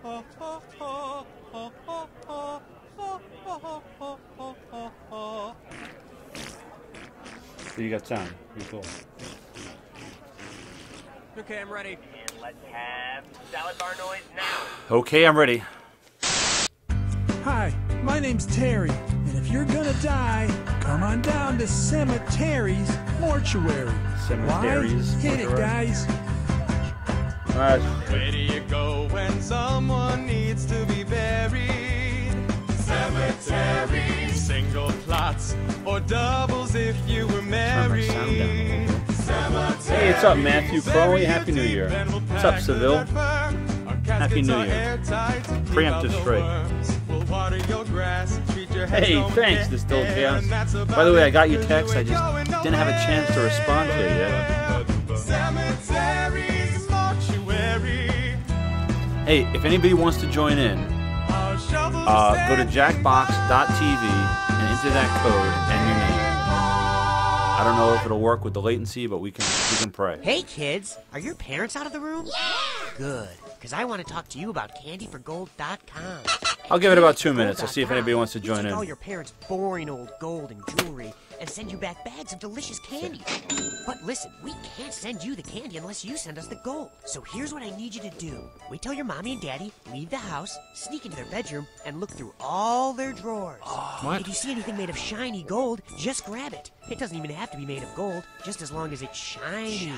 So you got sound. Pretty cool. Okay, I'm ready. And let's have salad bar noise now. Okay, I'm ready. Hi, my name's Terry, and if you're gonna die, come on down to Cemetery's Mortuary. Cemetery's Why? Hit it, guys. Where do you go when someone needs to be buried? Cemetery. Single plots or doubles if you were married. Hey, what's up, Matthew Crowley? Happy New Year. What's up, Seville? Happy New Year. Preemptive strike. Hey, thanks, Distilled Chaos. By the way, I got your text. I just didn't have a chance to respond to it yet. Hey, if anybody wants to join in, go to jackbox.tv and enter that code and your name. I don't know if it'll work with the latency, but we can pray. Hey kids, are your parents out of the room? Yeah! Good, because I want to talk to you about candyforgold.com. I'll give it about 2 minutes. I'll see if anybody wants to join take in. all your parents' boring old gold and jewelry and send you back bags of delicious candy. But listen, we can't send you the candy unless you send us the gold. So here's what I need you to do. Wait till your mommy and daddy leave the house, sneak into their bedroom, and look through all their drawers. What? If you see anything made of shiny gold, just grab it. It doesn't even have to be made of gold, just as long as it's shiny.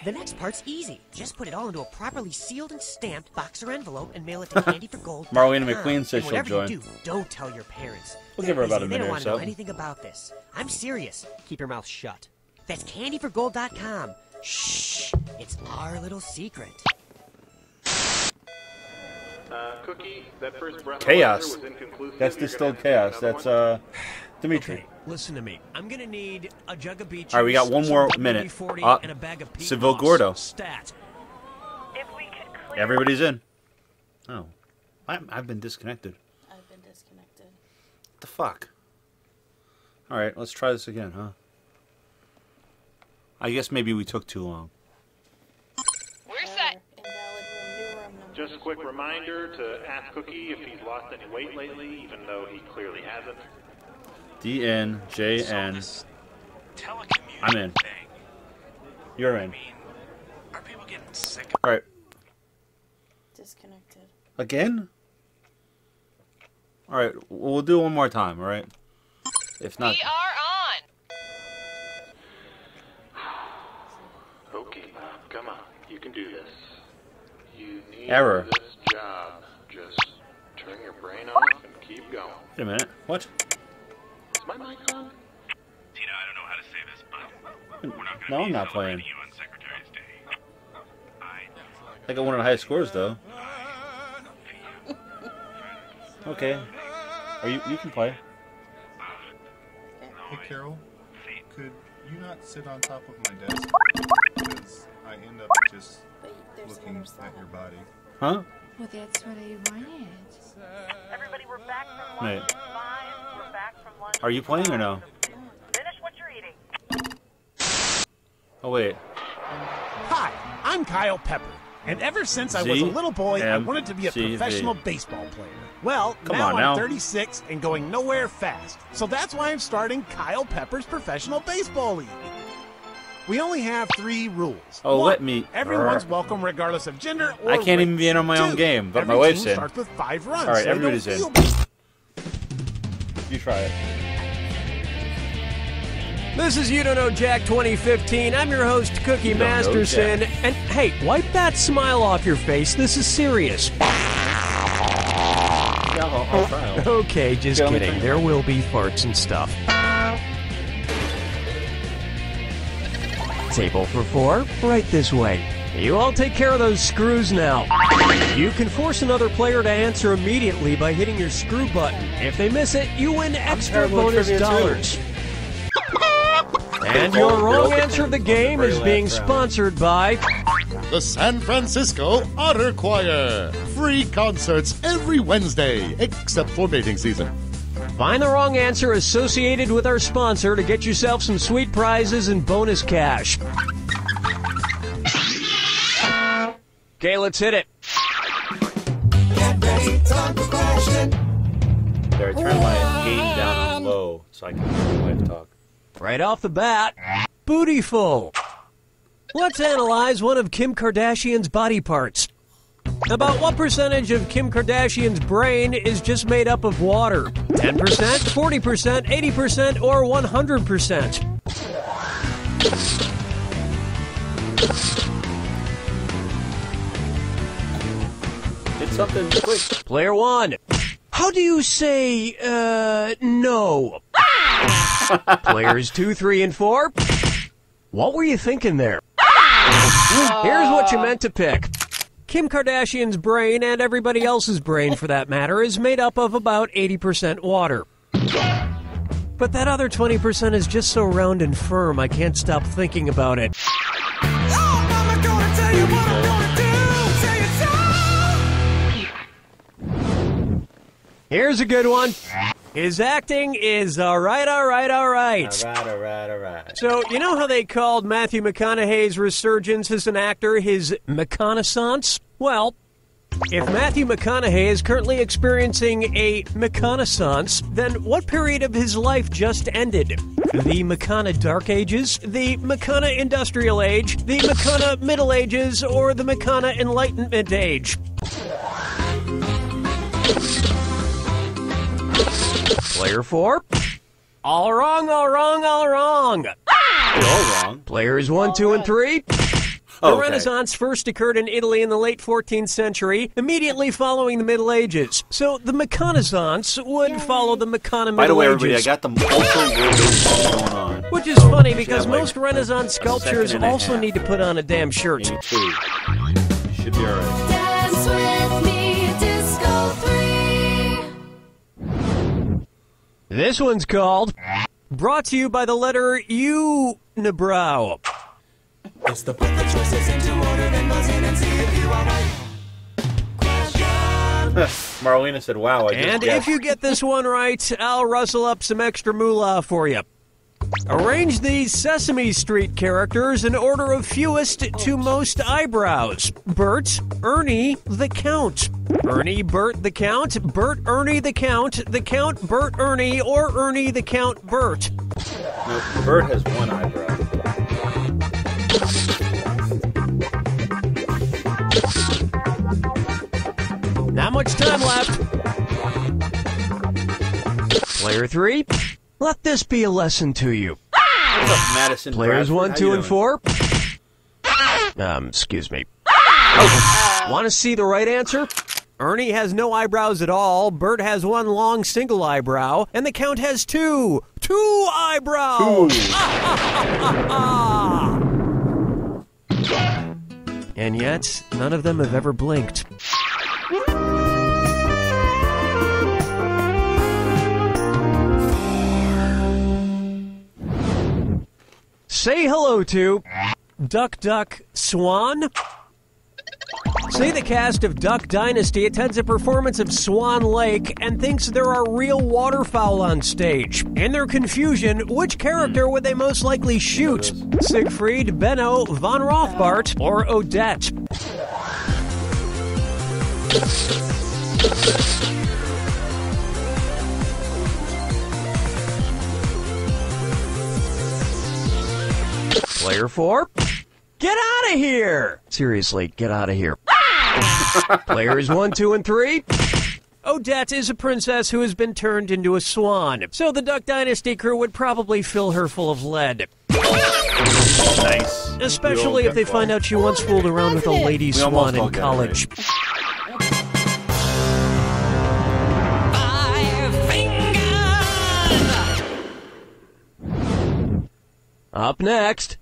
The next part's easy. Just put it all into a properly sealed and stamped box or envelope and mail it to Candy for Gold. Marlena McQueen says she'll join. Whatever you do, don't tell your parents. We'll give her about a They minute don't or want to know so. anything about this. I'm serious. Keep your mouth shut. That's candyforgold.com. Shh. It's our little secret. Cookie, that first breath Chaos. was inconclusive. That's Distilled Chaos. That's Dimitri. Okay, listen to me. I'm gonna need a jug of beach. All right, we got one more minute. And a bag of Seville Gordo. Stat. If we could clear. Everybody's in. Oh, I've been disconnected. I've been disconnected. What the fuck? All right, let's try this again, huh? I guess maybe we took too long. We're set. Invalid room, new room number. Just a quick reminder to ask Cookie if he's lost any weight lately, even though he clearly hasn't. DNJN. I'm in. You're in. Are people getting sick? All right. Disconnected. Again? All right, we'll do it one more time. All right. If not, We are on. Okay, come on. You can do this. You need Error. this job. Just turn your brain off and keep going. wait a minute. What? Is my mic on? Tina, I don't know how to say this, but we're not No, I'm not playing. you on Secretary's Day. I got one of the highest scores though. Okay. Or you can play. Hey Carol, could you not sit on top of my desk? Because I end up just looking at your body. Huh? Well, that's what I wanted. Everybody, we're back from Wait. lunch. We're back from lunch. Are you playing or no? Finish what you're eating. Oh wait. Hi, I'm Kyle Pepper, and ever since I was a little boy, I wanted to be a professional baseball player. Well, now I'm 36 and going nowhere fast, so that's why I'm starting Kyle Pepper's Professional Baseball League. We only have 3 rules. Oh, One, let me. everyone's welcome regardless of gender or I can't even be in on my own 2, game, but my every wife's team in. starts with 5 runs. All right, so they everybody's don't in. feel- You try it. This is You Don't Know Jack 2015. I'm your host, Cookie You Don't Know Masterson. Jack. And hey, wipe that smile off your face. This is serious. Yeah, I'll try. Okay, just Okay, let me kidding. think. There will be farts and stuff. Table for 4, right this way. You all take care of those screws now. You can force another player to answer immediately by hitting your screw button. If they miss it, you win extra terrible at bonus trivia, too. dollars. And your wrong answer of the game is being sponsored by The San Francisco Otter Choir. Free concerts every Wednesday, except for mating season. Find the wrong answer associated with our sponsor to get yourself some sweet prizes and bonus cash. Okay, let's hit it. Time for question. There, I turned my gain down on low so I can hear my wife talk. Right off the bat, bootyful. Let's analyze one of Kim Kardashian's body parts. About what percentage of Kim Kardashian's brain is just made up of water? 10%, 40%, 80%, or 100%? Did something quick. Player 1. How do you say, no? Players 2, 3, and 4. What were you thinking there? Here's what you meant to pick. Kim Kardashian's brain, and everybody else's brain for that matter, is made up of about 80% water. But that other 20% is just so round and firm, I can't stop thinking about it. Oh, Mama, gonna tell you what I'm gonna do. Here's a good one. His acting is alright. Alright. So, you know how they called Matthew McConaughey's resurgence as an actor his McConaissance? Well, if Matthew McConaughey is currently experiencing a McConaissance, then what period of his life just ended? The McCona Dark Ages, the McCona Industrial Age, the McCona Middle Ages, or the McCona Enlightenment Age? Player 4. All wrong. All wrong. Players 1, 2, and 3. The Renaissance first occurred in Italy in the late 14th century, immediately following the Middle Ages. So the McConaissance would follow the McCona Middle Ages. By the way, everybody, I got the multiple going on. Which is funny because most Renaissance sculptures also need to put on a damn shirt. You should be alright. Dance with me, Disco 3. This one's called Brought to You by the letter Unibrow. It's the put the choices into order, then buzz in and see if you are right. Question. Marlena said, wow, I just And guessed. if you get this one right, I'll rustle up some extra moolah for you. Arrange these Sesame Street characters in order of fewest to most eyebrows. Bert, Ernie, the Count. Ernie, Bert, the Count. Bert, Ernie, the Count. The Count, Bert, Ernie, or Ernie, the Count, Bert. No, Bert has one eyebrow. Not much time left. Player 3. Let this be a lesson to you. What's up, Madison? Players Bradford? 1, How 2, you and doing? 4. Excuse me. Want to see the right answer? Ernie has no eyebrows at all, Bert has one long single eyebrow, and the Count has two. Two eyebrows! And yet, none of them have ever blinked. Say hello to Duck Duck Swan. Say the cast of Duck Dynasty attends a performance of Swan Lake and thinks there are real waterfowl on stage. In their confusion, which character would they most likely shoot? Siegfried, Benno, Von Rothbart, or Odette? Player 4. Get out of here! Seriously, get out of here. Players 1, 2, and 3. Odette is a princess who has been turned into a swan, so the Duck Dynasty crew would probably fill her full of lead. Nice. Especially if they find out she once fooled around with a lady swan in college. Up next,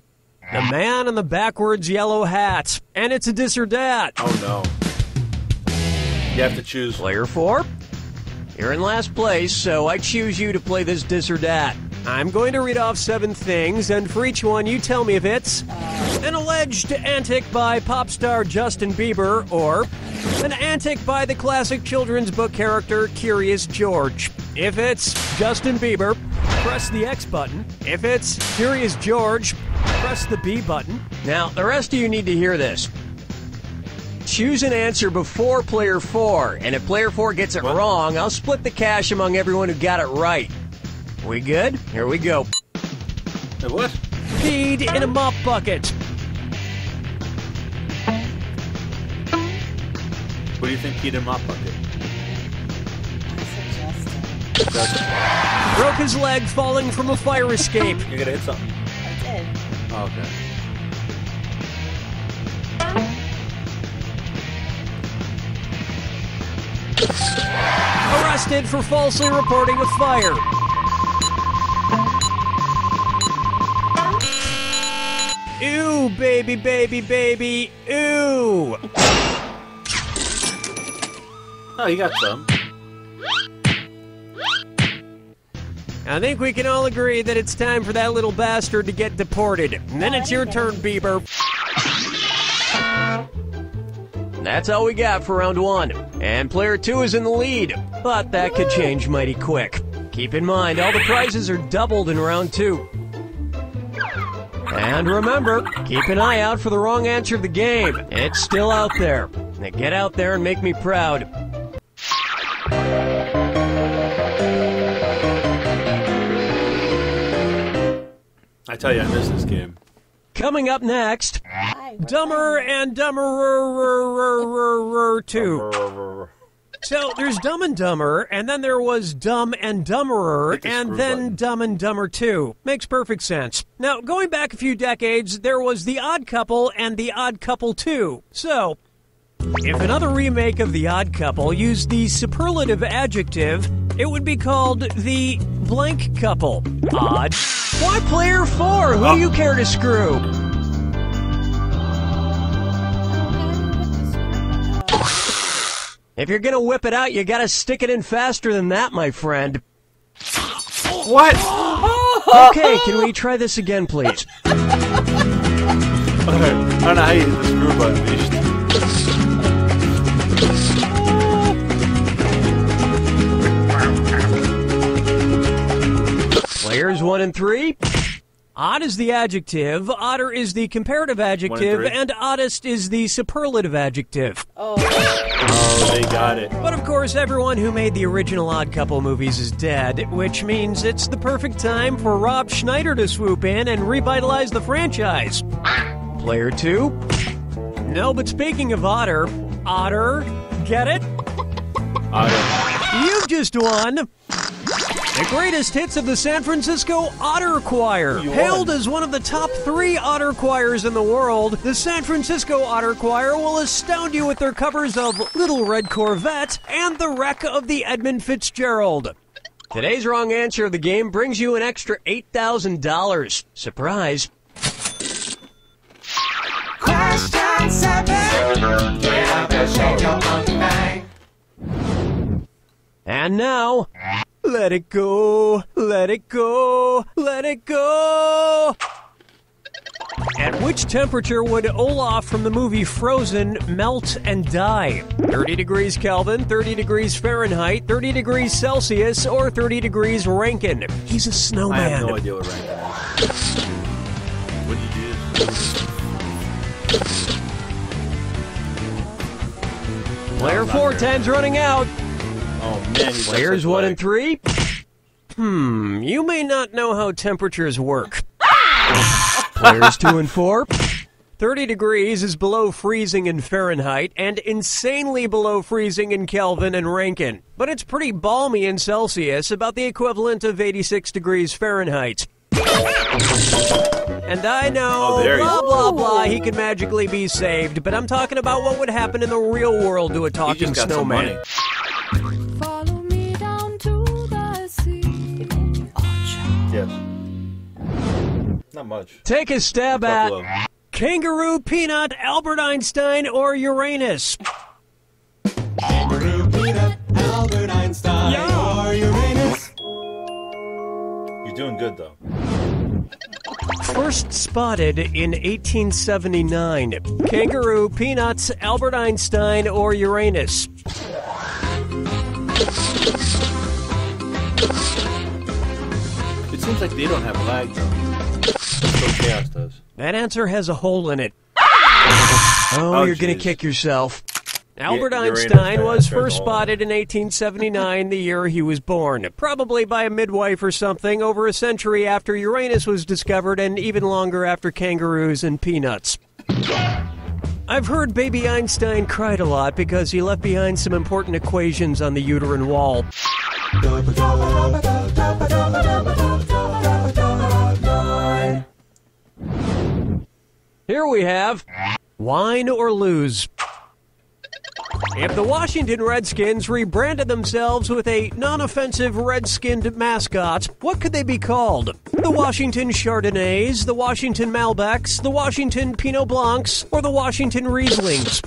the man in the backwards yellow hat. And it's a dis or dat. Oh, no. You have to choose. Player 4. You're in last place, so I choose you to play this dis or dat. I'm going to read off 7 things, and for each one, you tell me if it's an alleged antic by pop star Justin Bieber, or an antic by the classic children's book character Curious George. If it's Justin Bieber, press the X button. If it's Curious George, press the B button. Now, the rest of you need to hear this. choose an answer before player 4, and if player 4 gets it wrong, I'll split the cash among everyone who got it right. We good? Here we go. What? Peed in a mop bucket. What do you think peed in a mop bucket? Broke his leg falling from a fire escape. You're gonna hit something. I did. Oh, okay. Arrested for falsely reporting a fire. Ew, baby, baby, baby, ew. Oh, you got some. I think we can all agree that it's time for that little bastard to get deported. And then it's your turn, Bieber. That's all we got for round 1. And player 2 is in the lead. But that could change mighty quick. Keep in mind, all the prizes are doubled in round 2. And remember, keep an eye out for the wrong answer of the game. It's still out there. Now get out there and make me proud. I tell you, I miss this game. Coming up next, Dumber and Dumberer 2. So there's Dumb and Dumber, and then there was Dumb and Dumberer, and then Dumb and Dumber 2. Makes perfect sense. Now, going back a few decades, there was The Odd Couple and The Odd Couple 2. So, if another remake of The Odd Couple used the superlative adjective, it would be called The Blank Couple. Odd. Why player 4? Who do you care to screw? If you're gonna whip it out, you gotta stick it in faster than that, my friend. What? Okay, can we try this again, please? I don't know how you hit the screw button. Players 1 and 3. Odd is the adjective, odder is the comparative adjective, and oddest is the superlative adjective. Oh, they got it. But of course, everyone who made the original Odd Couple movies is dead, which means it's the perfect time for Rob Schneider to swoop in and revitalize the franchise. Player 2? No, but speaking of otter, get it? Otter. You've just won the greatest hits of the San Francisco Otter Choir. Hailed as one of the top 3 otter choirs in the world, the San Francisco Otter Choir will astound you with their covers of Little Red Corvette and The Wreck of the Edmund Fitzgerald. Today's wrong answer of the game brings you an extra $8,000. Surprise. Question 7. Get up and shake your monkey bang. And now, let it go, let it go, let it go. At which temperature would Olaf from the movie Frozen melt and die? 30 degrees Kelvin, 30 degrees Fahrenheit, 30 degrees Celsius, or 30 degrees Rankine? He's a snowman. I have no idea what Rankine is. What did you do? Player 4, time's running out. Oh, man. Players 1 and 3. You may not know how temperatures work. Players 2 and 4. 30 degrees is below freezing in Fahrenheit and insanely below freezing in Kelvin and Rankine. But it's pretty balmy in Celsius, about the equivalent of 86 degrees Fahrenheit. And I know, blah, blah, blah, he can magically be saved, but I'm talking about what would happen in the real world to a talking snowman. Follow me down to the sea. Yes. Not much. Take a stab at Kangaroo, Peanut, Albert Einstein, or Uranus. Kangaroo, Peanut, Albert Einstein, or Uranus. You're doing good, though. First spotted in 1879. Kangaroo, Peanuts, Albert Einstein, or Uranus. It seems like they don't have lag, though. So Chaos does. That answer has a hole in it. Oh, you're going to kick yourself. Albert Einstein was first spotted in 1879, the year he was born. Probably by a midwife or something, over a century after Uranus was discovered and even longer after kangaroos and peanuts. I've heard baby Einstein cried a lot because he left behind some important equations on the uterine wall. Here we have wine or lose. If the Washington Redskins rebranded themselves with a non-offensive red-skinned mascot, what could they be called? The Washington Chardonnays, the Washington Malbecs, the Washington Pinot Blancs, or the Washington Rieslings?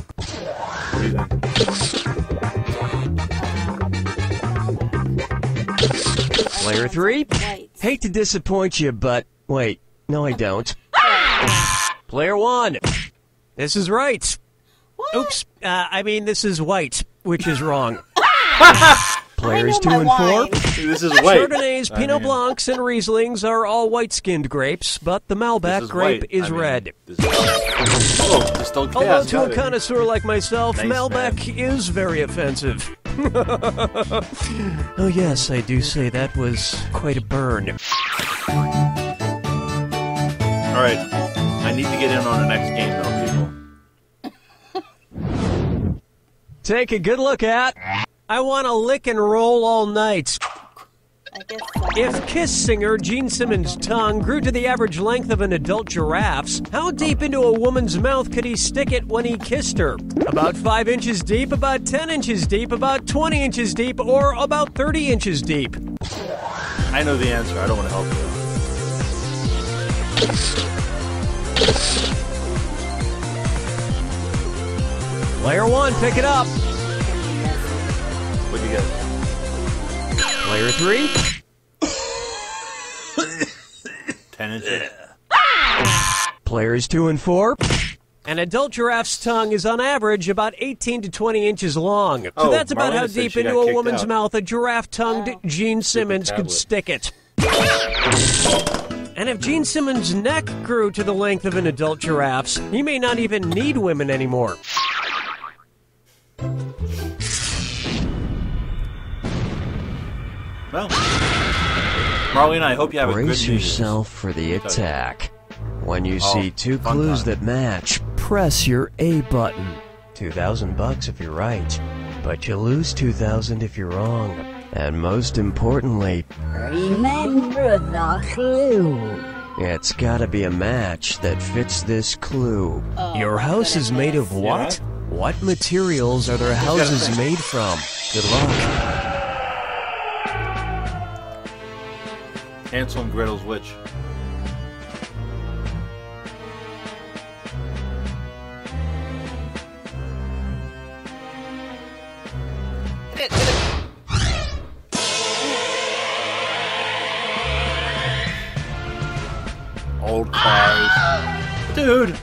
Player 3? Hate to disappoint you, but wait, no I don't. Player 1. This is right. What? Oops, this is white, which is wrong. Players 2 and 4. This is white. Chardonnays, Pinot Blancs, and Rieslings are all white-skinned grapes, but the Malbec grape is red. Although to a connoisseur like myself, Malbec is very offensive. Oh yes, I do say that was quite a burn. Alright, I need to get in on the next game though, people. Take a good look at I Want to Lick and Roll All Night. If Kiss singer Gene Simmons' tongue grew to the average length of an adult giraffe's, how deep into a woman's mouth could he stick it when he kissed her? About 5 inches deep, about 10 inches deep, about 20 inches deep, or about 30 inches deep? I know the answer. I don't want to help you. Player 1, pick it up. What'd you get? Player 3. 10 inches. Players 2 and 4. An adult giraffe's tongue is on average about 18 to 20 inches long. So that's about how deep into a woman's mouth a giraffe-tongued Gene Simmons could stick it. And if Gene Simmons' neck grew to the length of an adult giraffe's, he may not even need women anymore. Well, Marlene, I hope you have a good Brace yourself for the attack. When you see two clues that match, press your A button. $2,000 if you're right, but you lose $2,000 if you're wrong. And most importantly, remember the clue. It's gotta be a match that fits this clue. Your house is made of what? Yeah. What materials are their houses made from? Good luck. Hansel and Gretel's Witch. Old cars. Dude!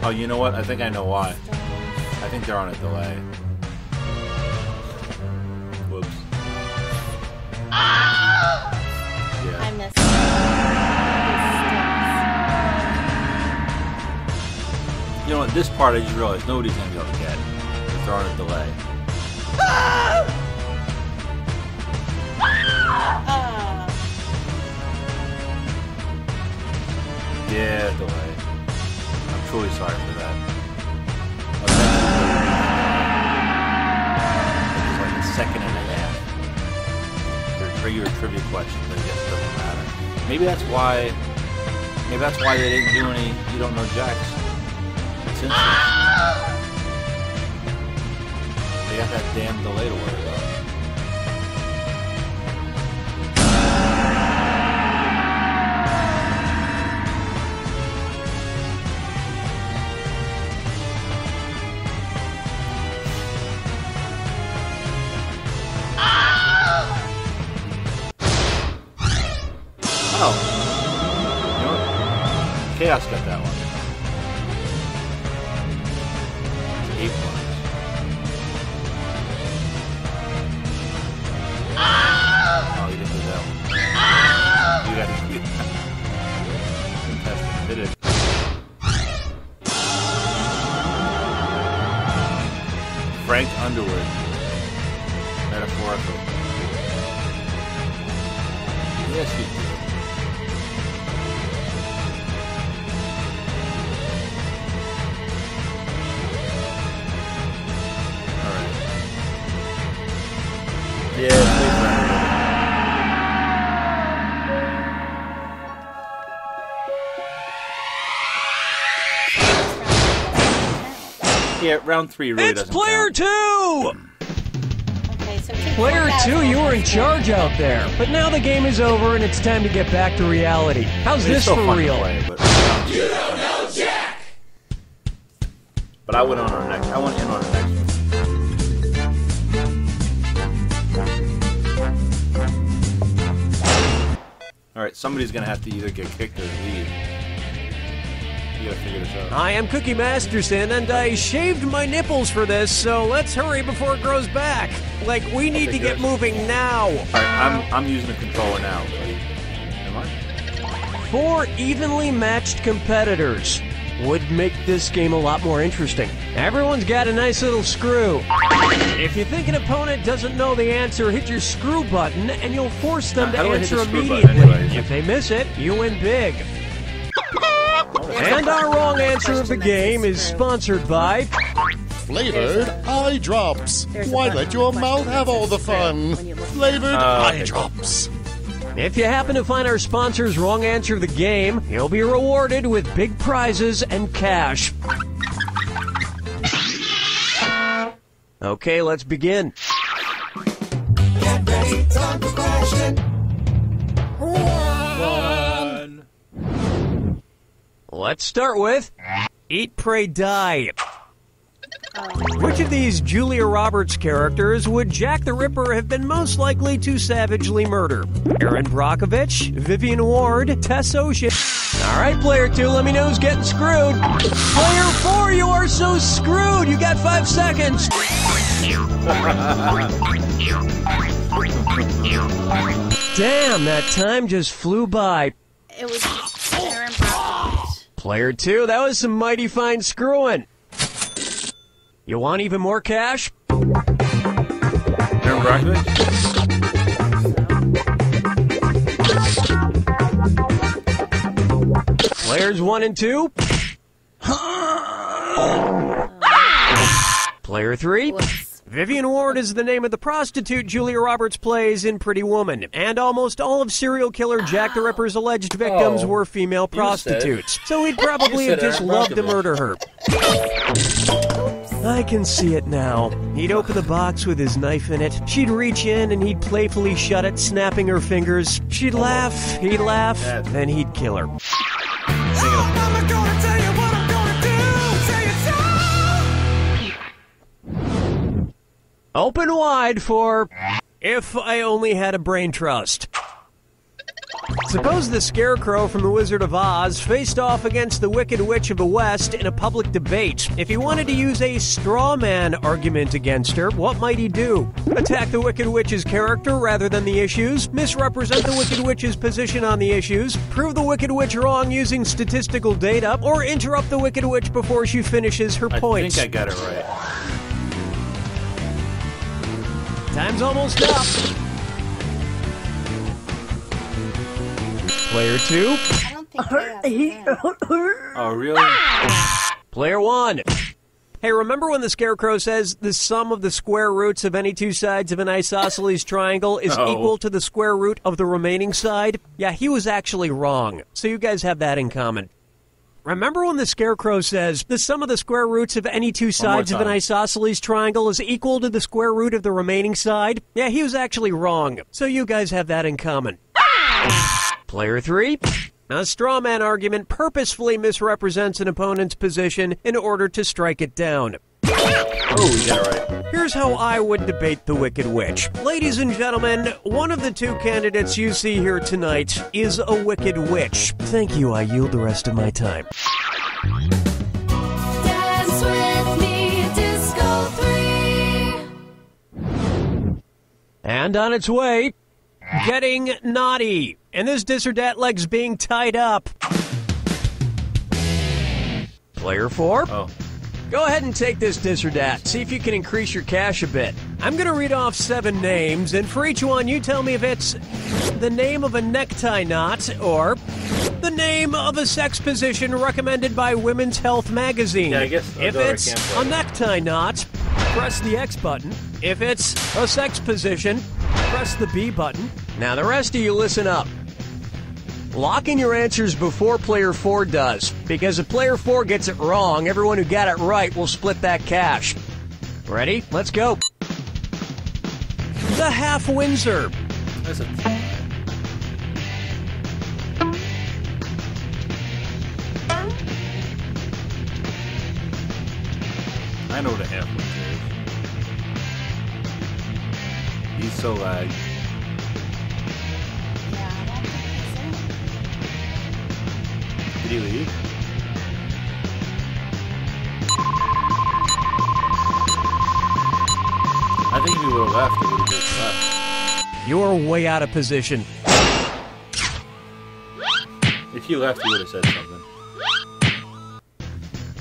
Oh, you know what? I think I know why. I think they're on a delay. Whoops. Yeah. I missed it. You know what? This part I just realized nobody's gonna be able to get if they're on a delay. Yeah, delay. I'm truly sorry for that. It's like a second and a half. They're regular trivia questions, I guess it doesn't matter. Maybe that's why they didn't do any You Don't Know Jacks. It's instant. They got that damn delay to worry about. Oh. You know what? Chaos got that one. 8 points. Oh, you didn't do that one. You got to do that. Contestant. It is. Frank Underwood. Metaphorically. Yes, he did. Alright. Yeah, play Frank. Yeah, round 3 really doesn't count. It's player 2! Okay, so Player 2, you were in charge out there. But now the game is over and it's time to get back to reality. How's this for real? Play, but you don't know Jack! But I went in on our next one. Alright, somebody's gonna have to either get kicked or leave. You gotta figure this out. I am Cookie Masterson, and I shaved my nipples for this, so let's hurry before it grows back. Like, we need to get moving now. Alright, I'm using the controller now, buddy. Am I? 4 evenly matched competitors would make this game a lot more interesting. Everyone's got a nice little screw. If you think an opponent doesn't know the answer, hit your screw button, and you'll force them to answer immediately. If they miss it, you win big. And our wrong answer of the game is sponsored by Flavored Eye Drops. Why let your mouth have all the fun? Flavored Eye Drops. If you happen to find our sponsor's wrong answer of the game, you'll be rewarded with big prizes and cash. Okay, let's begin. Get ready, time for question. 1. Let's start with Eat, Pray, Die. Which of these Julia Roberts characters would Jack the Ripper have been most likely to savagely murder? Erin Brockovich, Vivian Ward, Tess Ocean. All right, player 2, let me know who's getting screwed. Player 4, you are so screwed. You got 5 seconds. Damn, that time just flew by. It was Erin Brockovich. Player 2, that was some mighty fine screwing. You want even more cash? Erin Brockovich? Players 1 and 2. Player 3. Vivian Ward is the name of the prostitute Julia Roberts plays in Pretty Woman. And almost all of serial killer Jack the Ripper's alleged victims were female prostitutes. So he'd probably have just loved to murder her. I can see it now. He'd open the box with his knife in it. She'd reach in and he'd playfully shut it, snapping her fingers. She'd laugh, he'd laugh, then he'd kill her. I'm gonna tell you what I'm gonna do. Say it so. Open wide for If I Only Had a Brain Trust. Suppose the Scarecrow from The Wizard of Oz faced off against the Wicked Witch of the West in a public debate. If he wanted to use a straw man argument against her, what might he do? Attack the Wicked Witch's character rather than the issues? Misrepresent the Wicked Witch's position on the issues? Prove the Wicked Witch wrong using statistical data? Or interrupt the Wicked Witch before she finishes her points? I think I got it right. Time's almost up. Player 2. I don't think Oh, really? Player 1. Hey, remember when the Scarecrow says the sum of the square roots of any two sides of an isosceles triangle is equal to the square root of the remaining side? Yeah, he was actually wrong. So you guys have that in common. Remember when the Scarecrow says the sum of the square roots of any two sides of an isosceles triangle is equal to the square root of the remaining side? Yeah, he was actually wrong. So you guys have that in common. Player 3. A straw man argument purposefully misrepresents an opponent's position in order to strike it down. Oh, we got it right. Here's how I would debate the Wicked Witch. Ladies and gentlemen, one of the two candidates you see here tonight is a Wicked Witch. Thank you, I yield the rest of my time. Dance with me, Disco 3. And on its way, getting naughty. And this dis or dat leg's being tied up. Player 4. Oh. Go ahead and take this or that. See if you can increase your cash a bit. I'm going to read off 7 names, and for each one, you tell me if it's the name of a necktie knot or the name of a sex position recommended by Women's Health magazine. Yeah, I guess if it's a necktie knot, press the X button. If it's a sex position, press the B button. Now the rest of you listen up. Lock in your answers before Player 4 does, because if Player 4 gets it wrong, everyone who got it right will split that cash. Ready? Let's go. The Half Windsor. I know what a half Windsor is. He's so lagged. Did he leave? I think if he would have left, it would have just left. You're way out of position. If you left, you would have said something.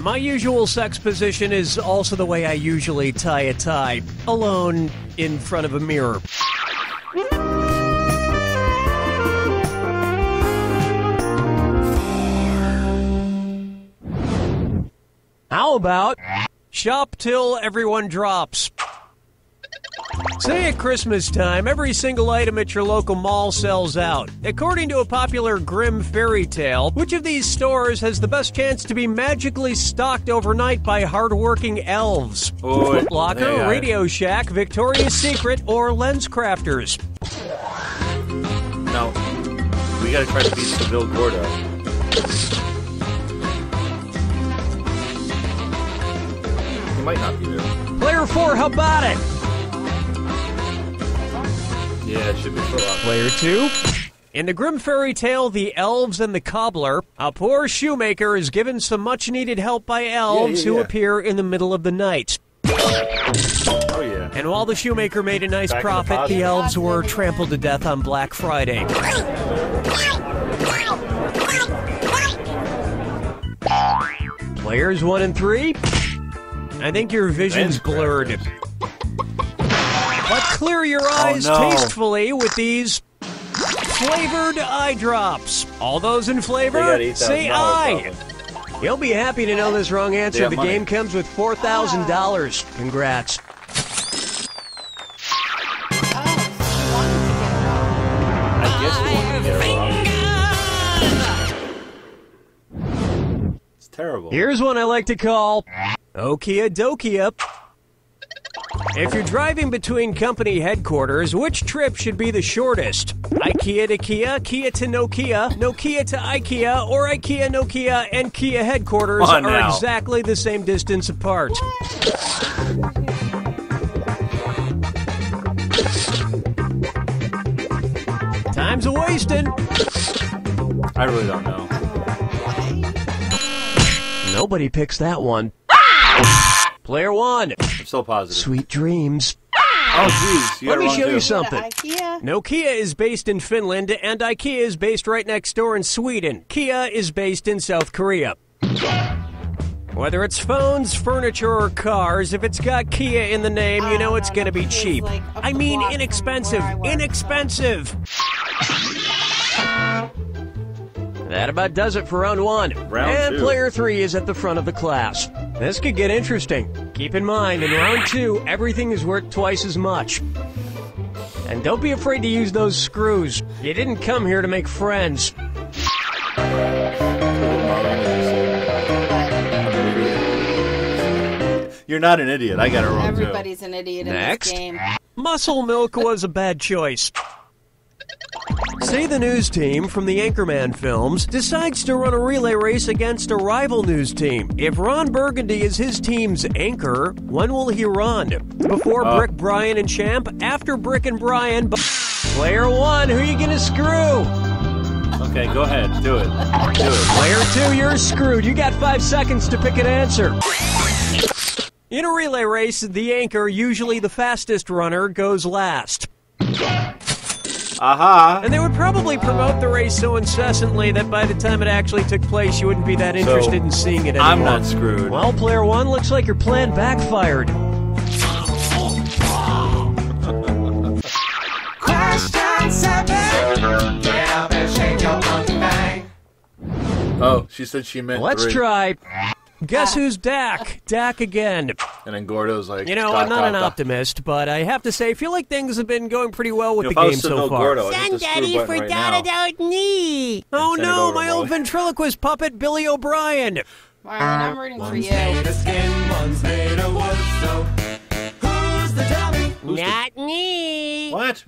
My usual sex position is also the way I usually tie a tie, alone in front of a mirror. How about shop till everyone drops? Say at Christmas time, every single item at your local mall sells out. According to a popular grim fairy tale, which of these stores has the best chance to be magically stocked overnight by hardworking elves? Foot Locker, Radio Shack, Victoria's Secret, or Lens Crafters? No. We gotta try to beat Seville Gordo. He might not be there. Player 4, how about it? Yeah, it should be Foot Locker. Player 2. In the grim fairy tale, The Elves and the Cobbler, a poor shoemaker is given some much-needed help by elves who appear in the middle of the night. Oh, yeah. And while the shoemaker made a nice profit, the elves were trampled to death on Black Friday. Players 1 and 3. I think your vision's blurred. But clear your eyes tastefully with these flavored eye drops. All those in flavor, say aye. You'll be happy to know this wrong answer. The game comes with $4,000. Congrats. I guess we want to get it wrong. It's terrible. Here's one I like to call Okia Dokia. If you're driving between company headquarters, which trip should be the shortest? IKEA to Kia, Kia to Nokia, Nokia to IKEA, or IKEA, Nokia, and Kia headquarters are exactly the same distance apart. Time's a-wasting. I really don't know. Nobody picks that one. Player 1. I'm so positive. Sweet dreams. Oh, jeez. Let me show you something. Nokia is based in Finland, and IKEA is based right next door in Sweden. Kia is based in South Korea. Whether it's phones, furniture, or cars, if it's got Kia in the name, you know it's going to be cheap. I mean inexpensive. Inexpensive! That about does it for round 1. And player 3 is at the front of the class. This could get interesting. Keep in mind, in round 2, everything is worth twice as much. And don't be afraid to use those screws. You didn't come here to make friends. You're not an idiot. I got it wrong, Everybody's an idiot in this game. Muscle milk was a bad choice. Say the news team from the Anchorman films decides to run a relay race against a rival news team. If Ron Burgundy is his team's anchor, when will he run? Before Brick, Brian, and Champ? After Brick and Brian? Player 1, who are you going to screw? Okay, go ahead. Do it. Do it. Player 2, you're screwed. You got 5 seconds to pick an answer. In a relay race, the anchor, usually the fastest runner, goes last. Aha! And they would probably promote the race so incessantly that by the time it actually took place, you wouldn't be that interested in seeing it anymore. I'm not screwed. Well, player one, looks like your plan backfired. Question 7. Get up and shake your monkey bang. Oh, she said she meant Let's 3. try. Guess who's Dak? Dak again. And then Gordo's like... You know, I'm not an optimist, but I have to say, I feel like things have been going pretty well with the game so far. Gordo, Son, Daddy forgot about me. Oh no, my old ventriloquist puppet, Billy O'Brien. Marlon, I'm rooting for you. Not me. What?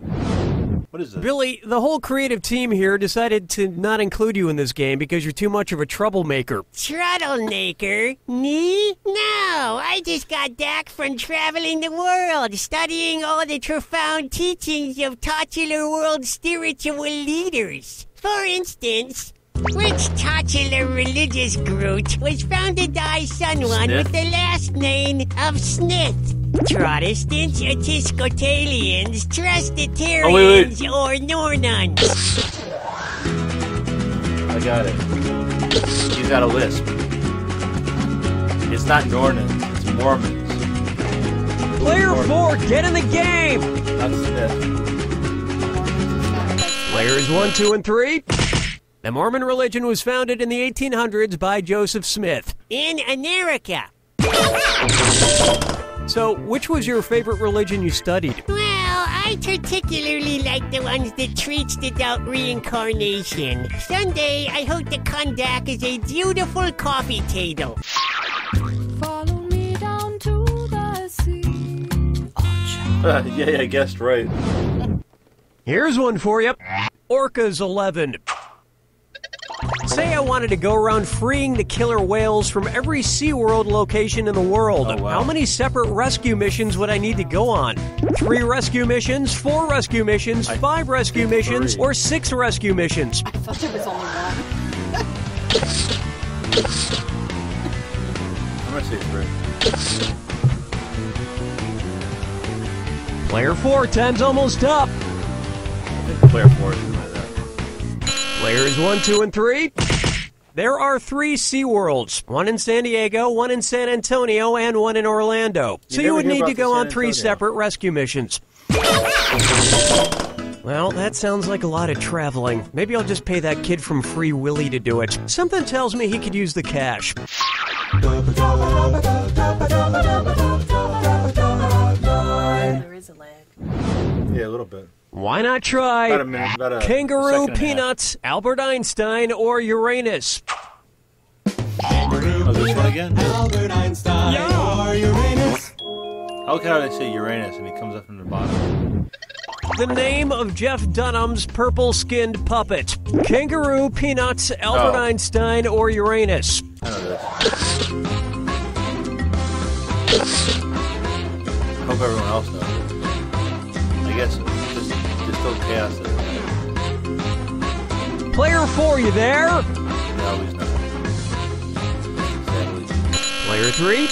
What is this? Billy, the whole creative team here decided to not include you in this game because you're too much of a troublemaker. Troublemaker? Me? No, I just got back from traveling the world, studying all the profound teachings of titular world spiritual leaders. For instance, which titular religious group was founded by someone with the last name of Smith? Protestants, Episcopalians, Presbyterians, or Nornuns? I got it. He's got a lisp. It's not Nornuns, it's Mormons. Player 4, get in the game! That's Smith. Players 1, 2, and 3. The Mormon religion was founded in the 1800s by Joseph Smith. In America. So, which was your favorite religion you studied? Well, I particularly like the ones that treats about reincarnation. Someday, I hope to come back as a beautiful coffee table. Follow me down to the sea. Yeah, I guessed right. Here's one for you. Orcas 11. Say I wanted to go around freeing the killer whales from every SeaWorld location in the world. Oh, wow. How many separate rescue missions would I need to go on? 3 rescue missions, 4 rescue missions, 5 rescue missions, or 6 rescue missions? I thought there was only one. I'm gonna say 3. Player 4, time's almost up. I think player 4 is like that. Players 1, 2, and 3. There are 3 SeaWorlds. 1 in San Diego, 1 in San Antonio, and 1 in Orlando. So you would need to go on 3 separate rescue missions. Well, that sounds like a lot of traveling. Maybe I'll just pay that kid from Free Willy to do it. Something tells me he could use the cash. There is a lag. Yeah, a little bit. Why not try About a minute, about a Kangaroo, second and a half. Peanuts, Albert Einstein, or Uranus? Oh, this one again? Albert Einstein or Uranus. How can I say Uranus and he comes up from the bottom? The name of Jeff Dunham's purple-skinned puppet. Kangaroo, Peanuts, Albert Einstein, or Uranus? I know this. I hope everyone else knows it. I guess just still chaos. Player 4, you there? No, he's not. Sadly. Player 3?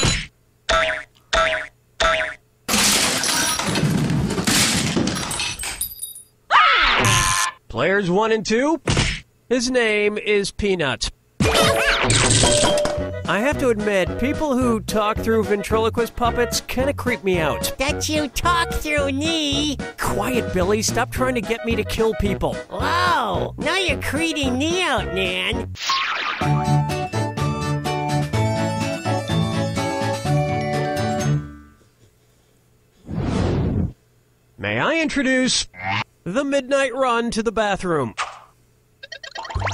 Players 1 and 2? His name is Peanut. I have to admit, people who talk through ventriloquist puppets kind of creep me out. That you talk through me. Quiet, Billy. Stop trying to get me to kill people. Whoa, now you're creeping me out, man. May I introduce the Midnight Run to the Bathroom?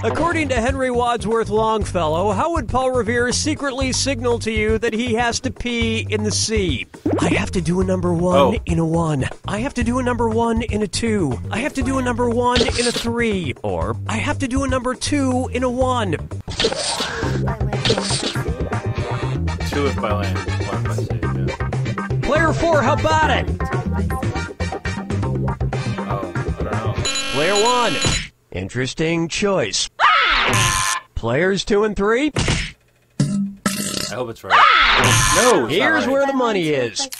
According to Henry Wadsworth Longfellow, how would Paul Revere secretly signal to you that he has to pee in the sea? I have to do a number 1 in a 1. I have to do a number 1 in a 2. I have to do a number 1 in a 3. Or, I have to do a number 2 in a 1. 2 if by land. 1 by sea, yeah. Player 4, how about it? Oh, I don't know. Player 1. Interesting choice. Players 2 and 3. I I hope it's right. No, it's Here's not right. where the money is.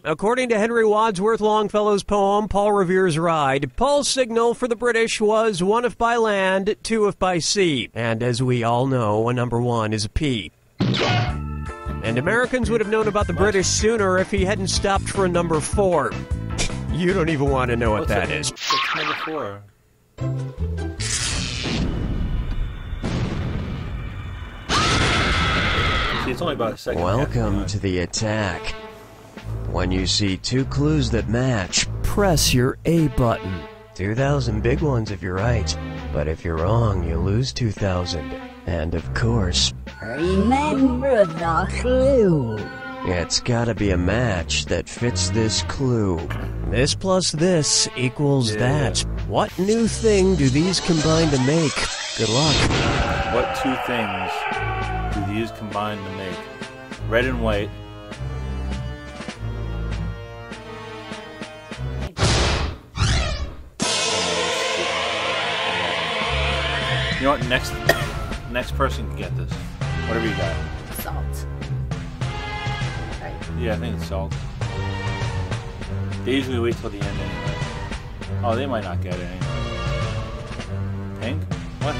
According to Henry Wadsworth Longfellow's poem, Paul Revere's Ride, Paul's signal for the British was 1 if by land, 2 if by sea. And as we all know, a number 1 is a P. And Americans would have known about the British sooner if he hadn't stopped for a number 4. You don't even want to know what that is. What's number 4? See, it's only about a second. Welcome to the attack. When you see 2 clues that match, press your A button. 2,000 big ones if you're right, but if you're wrong, you lose 2,000. And of course, Remember the clue. it's gotta be a match that fits this clue. This plus this equals that. What new thing do these combine to make? Good luck. What 2 things do these combine to make? Red and white. You know what? Next person can get this. Whatever you got. Salt. Right. Yeah, I think it's salt. They usually wait till the end anyway. Oh, they might not get it anyway. Pink? What?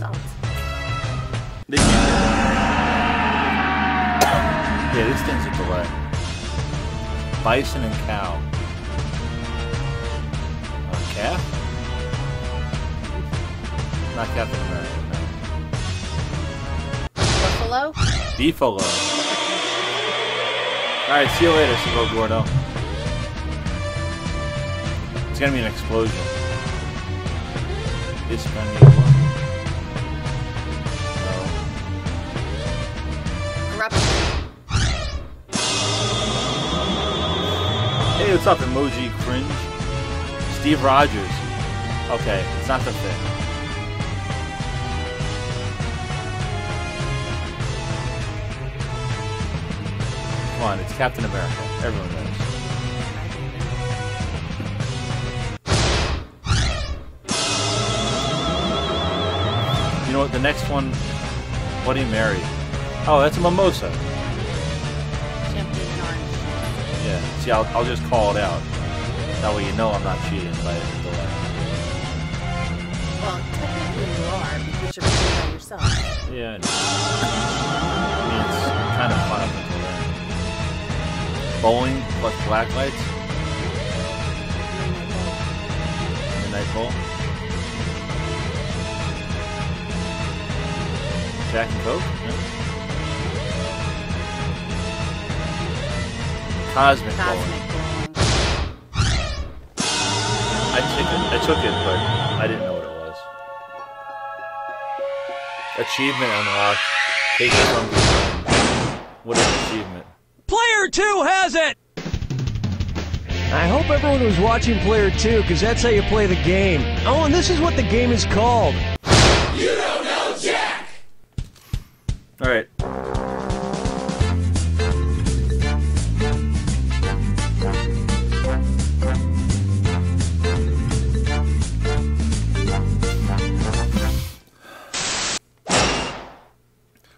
Salt. They can't get it. Yeah, this thing's a delay. Bison and cow. Calf? Not Captain America, no. Buffalo? Beefalo. Alright, see you later, Civil Gordo. It's gonna be an explosion. It's gonna be what? No. Eruption. Hey, what's up, Emoji Cringe? Steve Rogers. Okay, it's not the thing. Come on, it's Captain America. Everyone knows. You know what? The next one, Bloody Mary. Oh, that's a mimosa. Champagne and orange. Yeah. See, I'll just call it out. That way you know I'm not cheating by the delay. Well, technically you are because you're playing by yourself. Yeah, I know. I mean, it's kind of fun up until then. Bowling plus black lights. Midnight bowl. Jack and Coke? No. Cosmic bowling. I took it, but I didn't know what it was. Achievement unlocked. Take it from behind. What is achievement? Player 2 has it! I hope everyone was watching Player 2, because that's how you play the game. Oh, and this is what the game is called. You don't know Jack! Alright.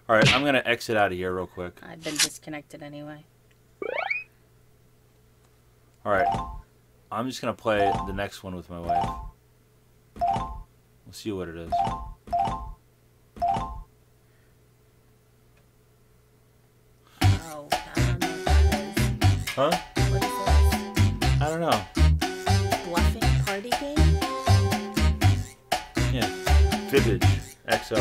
Alright, I'm gonna exit out of here real quick. I've been disconnected anyway. Alright. I'm just gonna play the next one with my wife. We'll see what it is. Oh, I don't know what that is. Huh? What is this? I don't know. Bluffing party game? Yeah. Vivid XO.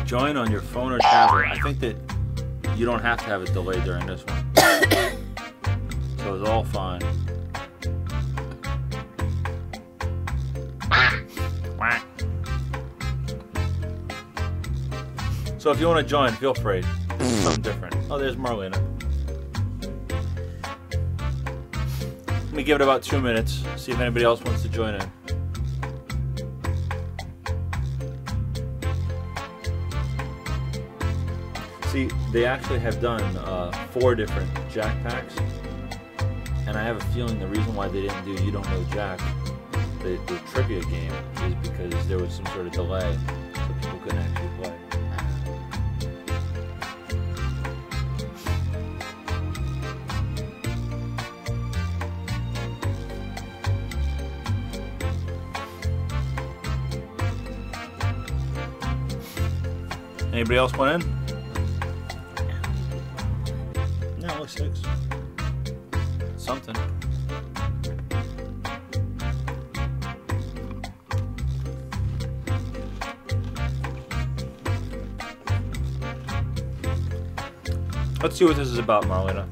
Join on your phone or tablet. I think that you don't have to have it delayed during this one. So it's all fine. So if you want to join, feel free. Something different. Oh, there's Marlena. Let me give it about 2 minutes. See if anybody else wants to join in. See, they actually have done 4 different Jack packs, and I have a feeling the reason why they didn't do You Don't Know Jack, the trivia game, is because there was some sort of delay, so people couldn't actually play. Anybody else want in? No, only 6. Something. Let's see what this is about, Marlena.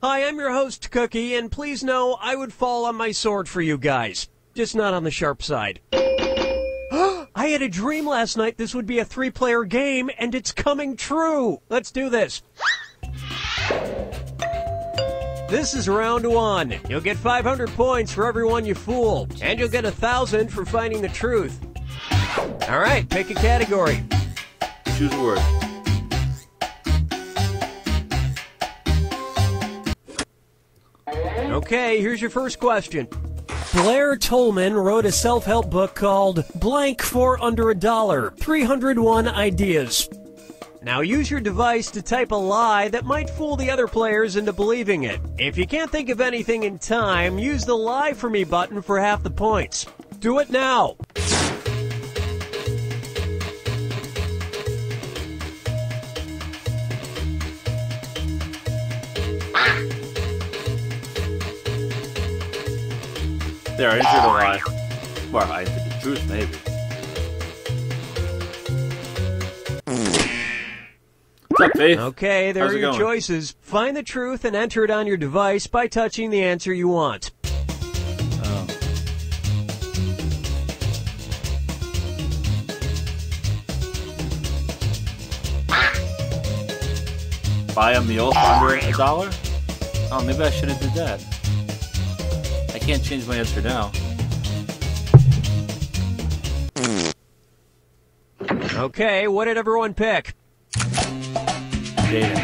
Hi, I'm your host, Cookie, and please know I would fall on my sword for you guys. Just not on the sharp side. I had a dream last night this would be a 3-player game, and it's coming true. Let's do this. This is round 1. You'll get 500 points for everyone you fool, and you'll get 1,000 for finding the truth. All right, pick a category. Choose a word. Okay, here's your first question. Blair Tolman wrote a self-help book called Blank for Under $1, 301 Ideas. Now use your device to type a lie that might fool the other players into believing it. If you can't think of anything in time, use the Lie For Me button for half the points. Do it now! There, I entered a lie. Well, I entered the truth, maybe. What's up, Faith? Okay, there How's are it your going? choices. Find the truth and enter it on your device by touching the answer you want. Buy a meal for under $1? Oh, maybe I should have did that. I can't change my answer now. Okay, what did everyone pick? Dating.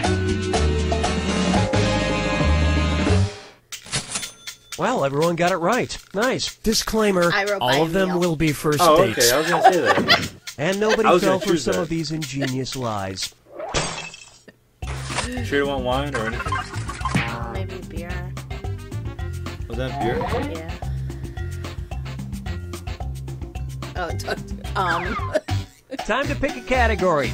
Well, everyone got it right. Nice. Disclaimer, I wrote all of them biennial. will be first Oh, dates. okay, I was going to say that. And nobody I was fell gonna for choose some that. of these ingenious lies. Sure you want wine or anything? Maybe beer. Was that beer? Yeah. Time to pick a category.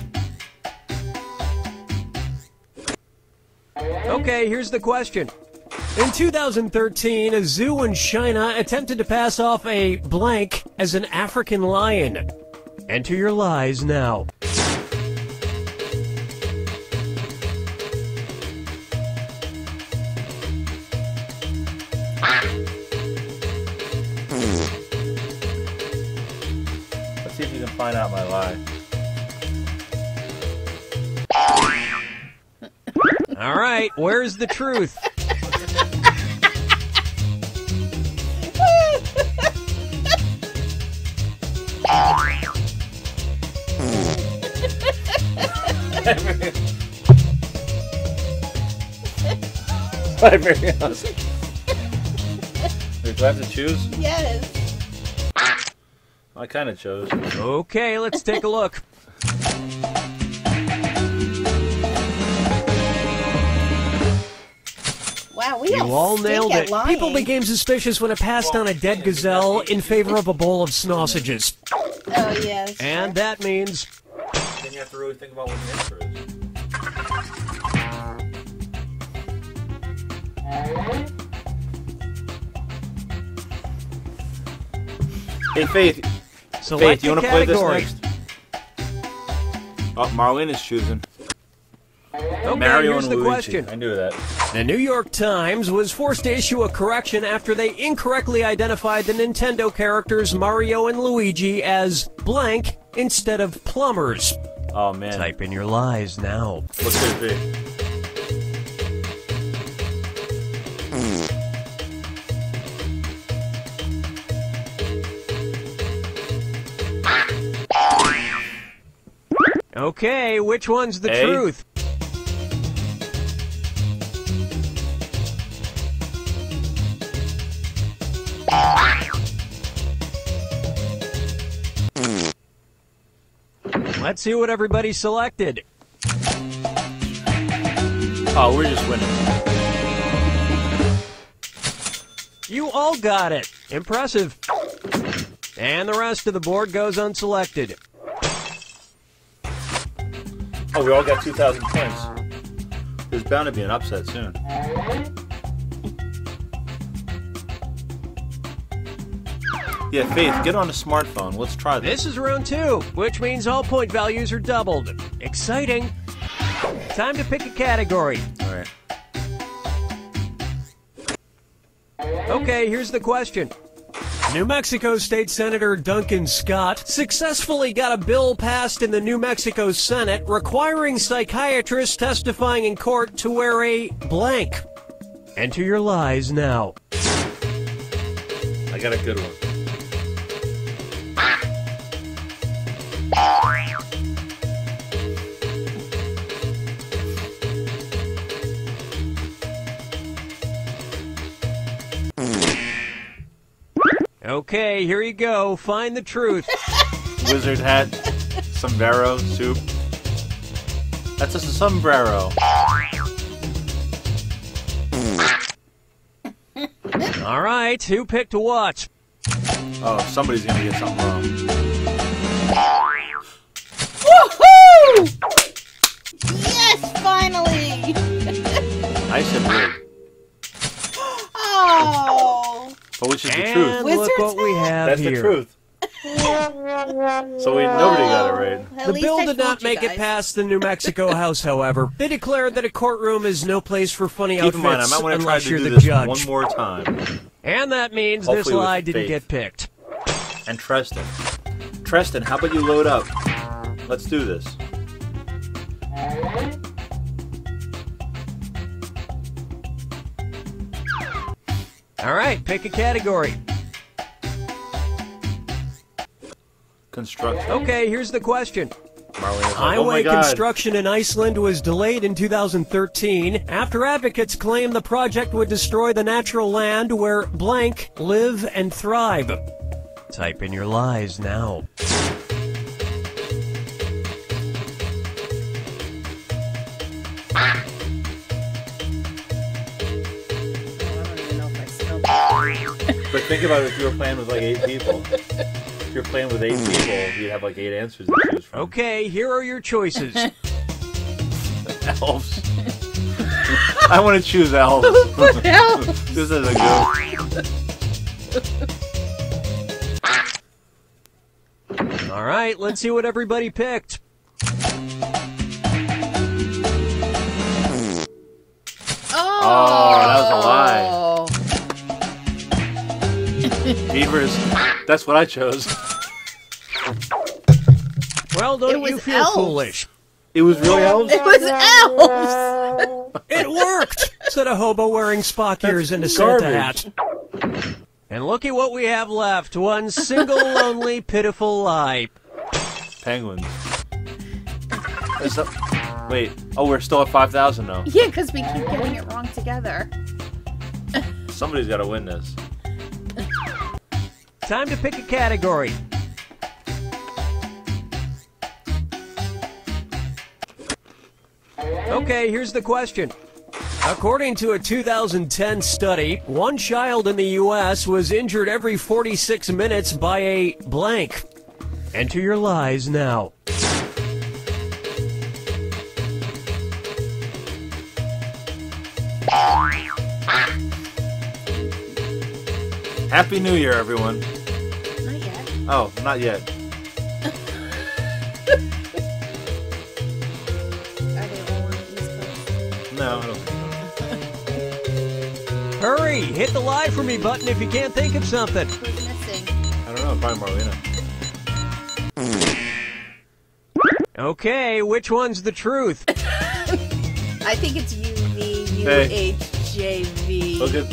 Okay, here's the question. In 2013, a zoo in China attempted to pass off a blank as an African lion. Enter your lies now. Let's see if you can find out my lie. All right, where's the truth? Hi, very awesome. Do I have to choose? Yes. I kind of chose. Okay, let's take a look. Wow, we You all nailed it. Lying. People became suspicious when it passed on a dead gazelle in favor of a bowl of sausages. Oh, yes. And that means... Then you have to really think about what the answer is. Hey, Faith. Select Faith, you a want to play this category. next? Oh, Marlene is choosing. Okay, Mario here's and the Luigi. question. I knew that. The New York Times was forced to issue a correction after they incorrectly identified the Nintendo characters Mario and Luigi as blank instead of plumbers. Oh, man. Type in your lies now. What could it be? Okay, which one's the A? truth? Let's see what everybody selected. Oh, we're just winning. You all got it. Impressive. And the rest of the board goes unselected. Oh, we all got 2,000 points. There's bound to be an upset soon. Yeah, Faith, get on a smartphone. Let's try this. This is round 2, which means all point values are doubled. Exciting. Time to pick a category. All right. Okay, here's the question. New Mexico State Senator Duncan Scott successfully got a bill passed in the New Mexico Senate requiring psychiatrists testifying in court to wear a blank. Enter your lies now. I got a good one. Okay, here you go. Find the truth. Wizard hat, sombrero, soup. That's a sombrero. All right, who picked what? Oh, somebody's gonna get something wrong. Woohoo! Yes, finally! I said weird. Oh! But which is the truth? Look what we have That's here. the truth. So nobody got it right. The bill did not make it past the New Mexico House, however. They declared that a courtroom is no place for funny Keep in mind, I outfits might want to try unless to you're do the this judge. one more time. And that means Hopefully this with lie didn't faith. get picked. And Treston. Treston, how about you load up? Let's do this. All right, pick a category. Construction. Okay, here's the question. Marlene's like, Highway oh my God. construction in Iceland was delayed in 2013 after advocates claimed the project would destroy the natural land where blank live and thrive. Type in your lies now. But think about it, if you were playing with like 8 people. If you're playing with 8 people, you'd have like 8 answers to choose from. Okay, here are your choices. Elves. I want to choose elves. Elves. This is a go. All right, let's see what everybody picked. Oh, that was a lie. Beavers. That's what I chose. Well, don't you feel elves. foolish? It was really elves? It was elves! It worked! Said a hobo wearing Spock ears and a Santa hat. And look at what we have left. One single, lonely, pitiful lie. Penguins. Wait. Oh, we're still at 5,000 though. Yeah, because we keep getting it wrong together. Somebody's got to win this. Time to pick a category. Okay, here's the question. According to a 2010 study, one child in the U.S. was injured every 46 minutes by a blank. Enter your lies now. Happy New Year, everyone. Not yet. Oh, not yet. Are they all on the East Coast? No, I don't think Hurry! Hit the lie for me button if you can't think of something. Who's missing? so. I don't know. Probably Marlena. Okay, which one's the truth? I think it's UVUHJV. Look at.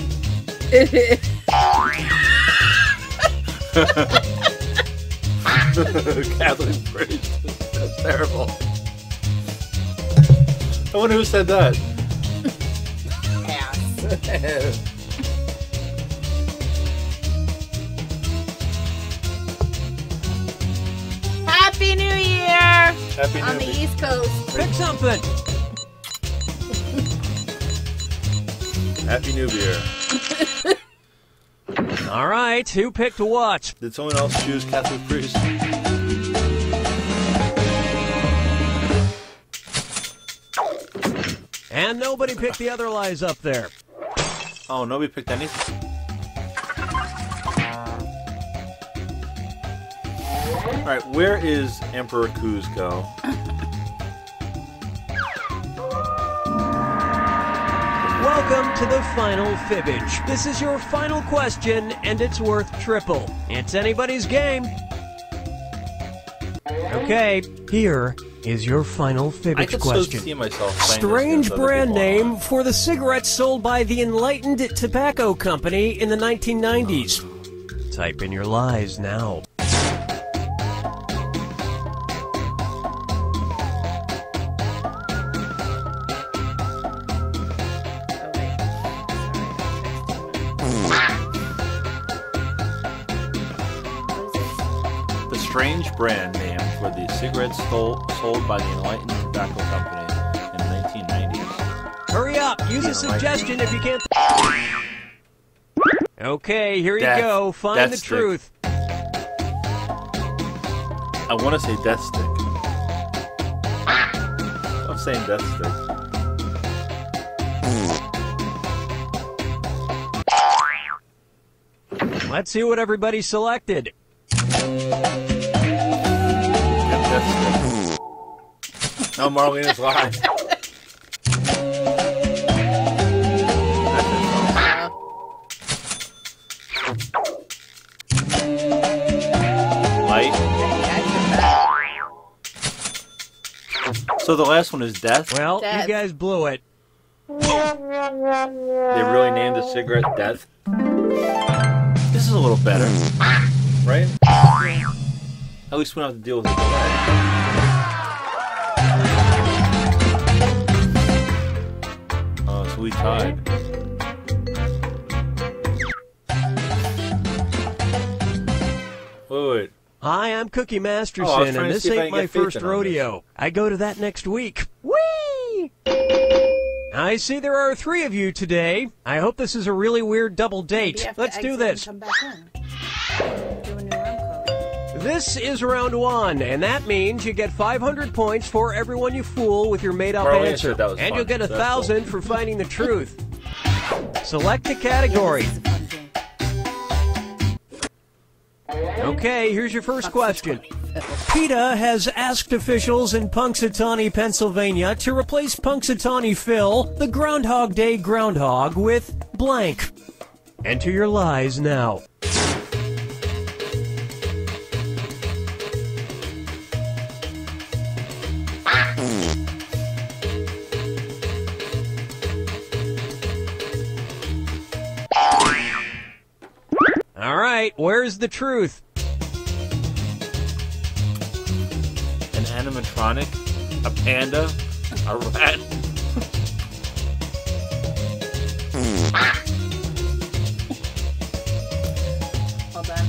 Catholic priest. That's terrible. I wonder who said that. Happy New Year! Happy on New the Year. East Coast. Pick something. Happy New Year. All right, who picked what? Did someone else choose Catholic priest? And nobody picked the other lies up there. Oh, nobody picked anything. All right, where is Emperor Kuzco? Welcome to the final fibbage. This is your final question, and it's worth triple. It's anybody's game. Okay, here is your final fibbage I could question. so see myself playing Strange this against other brand people name for the cigarettes sold by the Enlightened Tobacco Company in the 1990s. Type in your lies now. The strange brand name for the cigarettes sold by the Enlightened Tobacco Company in the 1990s. Hurry up! Use a suggestion if you can't. Okay, here you Death. go. Find Death the stick. truth. I want to say Death Stick. I'm saying Death Stick. Let's see what everybody selected. No, Marlena's lying. Light. So the last one is Death? Well, you guys blew it. They really named the cigarette Death? This is a little better. Right? At least we don't have to deal with it today. Oh, so we tied. Wait. Hi, I'm Cookie Masterson, Oh, I was trying and to this see if I ain't can my get Faith first in on rodeo. I go to that next week. Whee! I see there are 3 of you today. I hope this is a really weird double date. Let's do this. Come back in. Do a new round code. This is round 1, and that means you get 500 points for everyone you fool with your made-up Marlena answer. said that was And fun. you'll get That's 1,000 for finding the truth. Select a category. Okay, here's your first question. PETA has asked officials in Punxsutawney, Pennsylvania to replace Punxsutawney Phil, the Groundhog Day groundhog, with blank. Enter your lies now. All right, where's the truth? An animatronic? A panda? A rat? Hold on.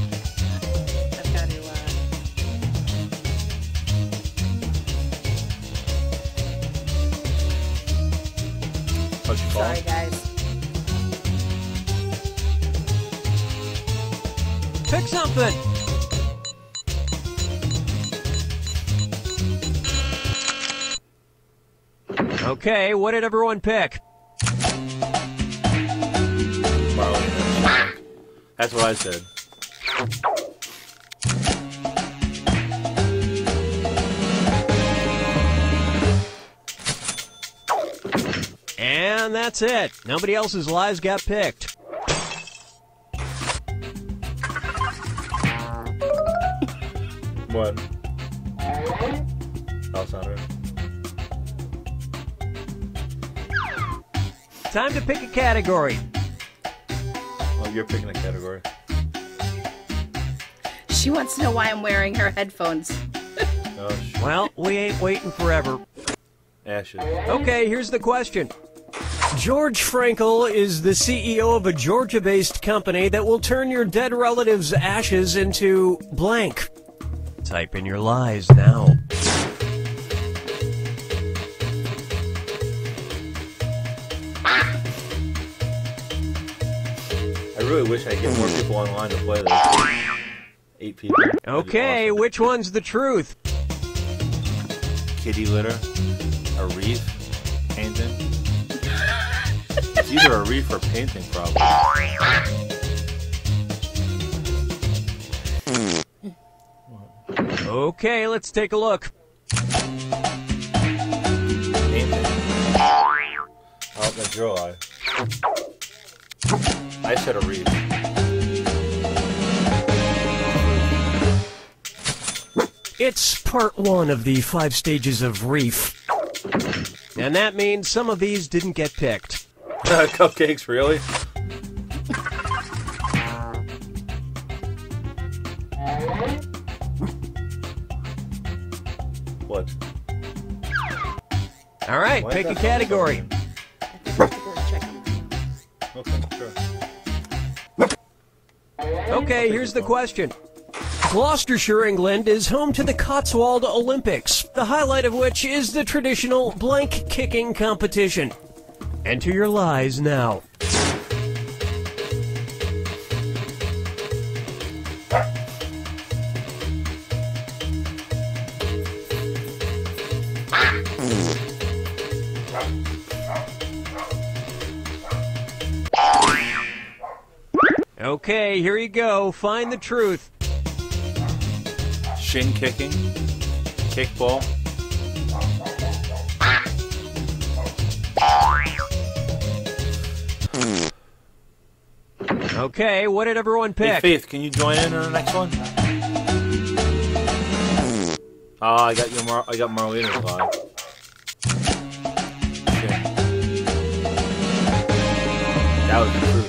I've got to, What'd you call sorry, it? guys. Pick something. Okay, what did everyone pick? Marlena. That's what I said. And that's it. Nobody else's lies got picked. What? That's not it. Time to pick a category. Oh, you're picking a category. She wants to know why I'm wearing her headphones. Oh, Well, we ain't waiting forever. Ashes. Okay, here's the question. George Frankel is the CEO of a Georgia-based company that will turn your dead relative's ashes into blank. Type in your lies now. I really wish I could get more people online to play this. 8 people. Okay, awesome. Which one's the truth? Kitty litter, a reef, painting. It's either a reef or painting, probably. Okay, let's take a look. Painting. Oh, that's your lie. I said a reef. It's part 1 of the 5 stages of reef. And that means some of these didn't get picked. Cupcakes, really? What? All right, pick a category. Okay, sure. Okay, here's the question. Gloucestershire, England is home to the Cotswold Olympics, the highlight of which is the traditional blank kicking competition. Enter your lies now. Okay, here you go. Find the truth. Shin kicking, kickball. Okay, what did everyone pick? Hey, Faith, can you join in on the next one? Oh, I got Marlena's live. Okay. That was the truth.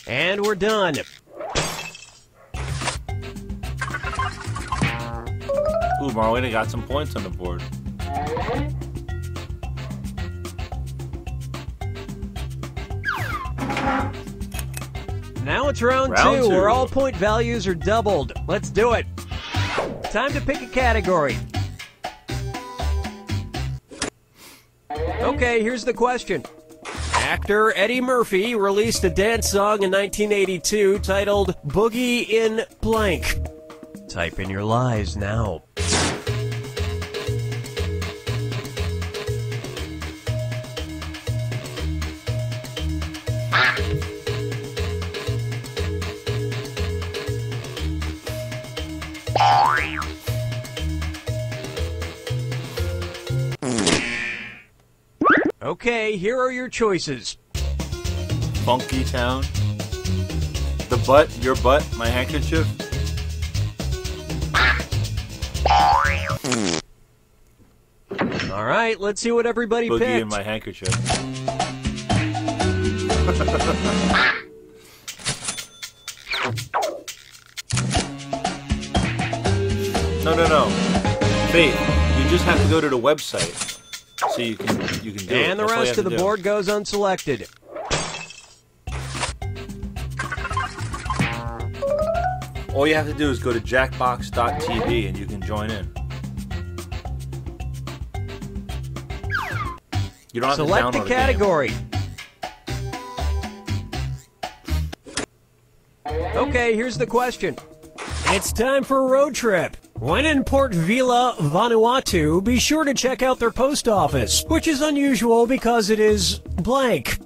And we're done. Ooh, Marlena got some points on the board. Now it's round two, where all point values are doubled. Let's do it. Time to pick a category. Okay, here's the question. Actor Eddie Murphy released a dance song in 1982 titled Boogie in Blank. Type in your lies now. Okay, here are your choices. Funky Town. The butt, your butt, my handkerchief. All right, let's see what everybody Boogie picked. in my handkerchief. No. Faith, you just have to go to the website. So you can do it. And the rest of the board goes unselected. All you have to do is go to jackbox.tv and you can join in. You don't have Select to the download category. Okay, here's the question. It's time for a road trip. When in Port Vila, Vanuatu, be sure to check out their post office, which is unusual because it is blank.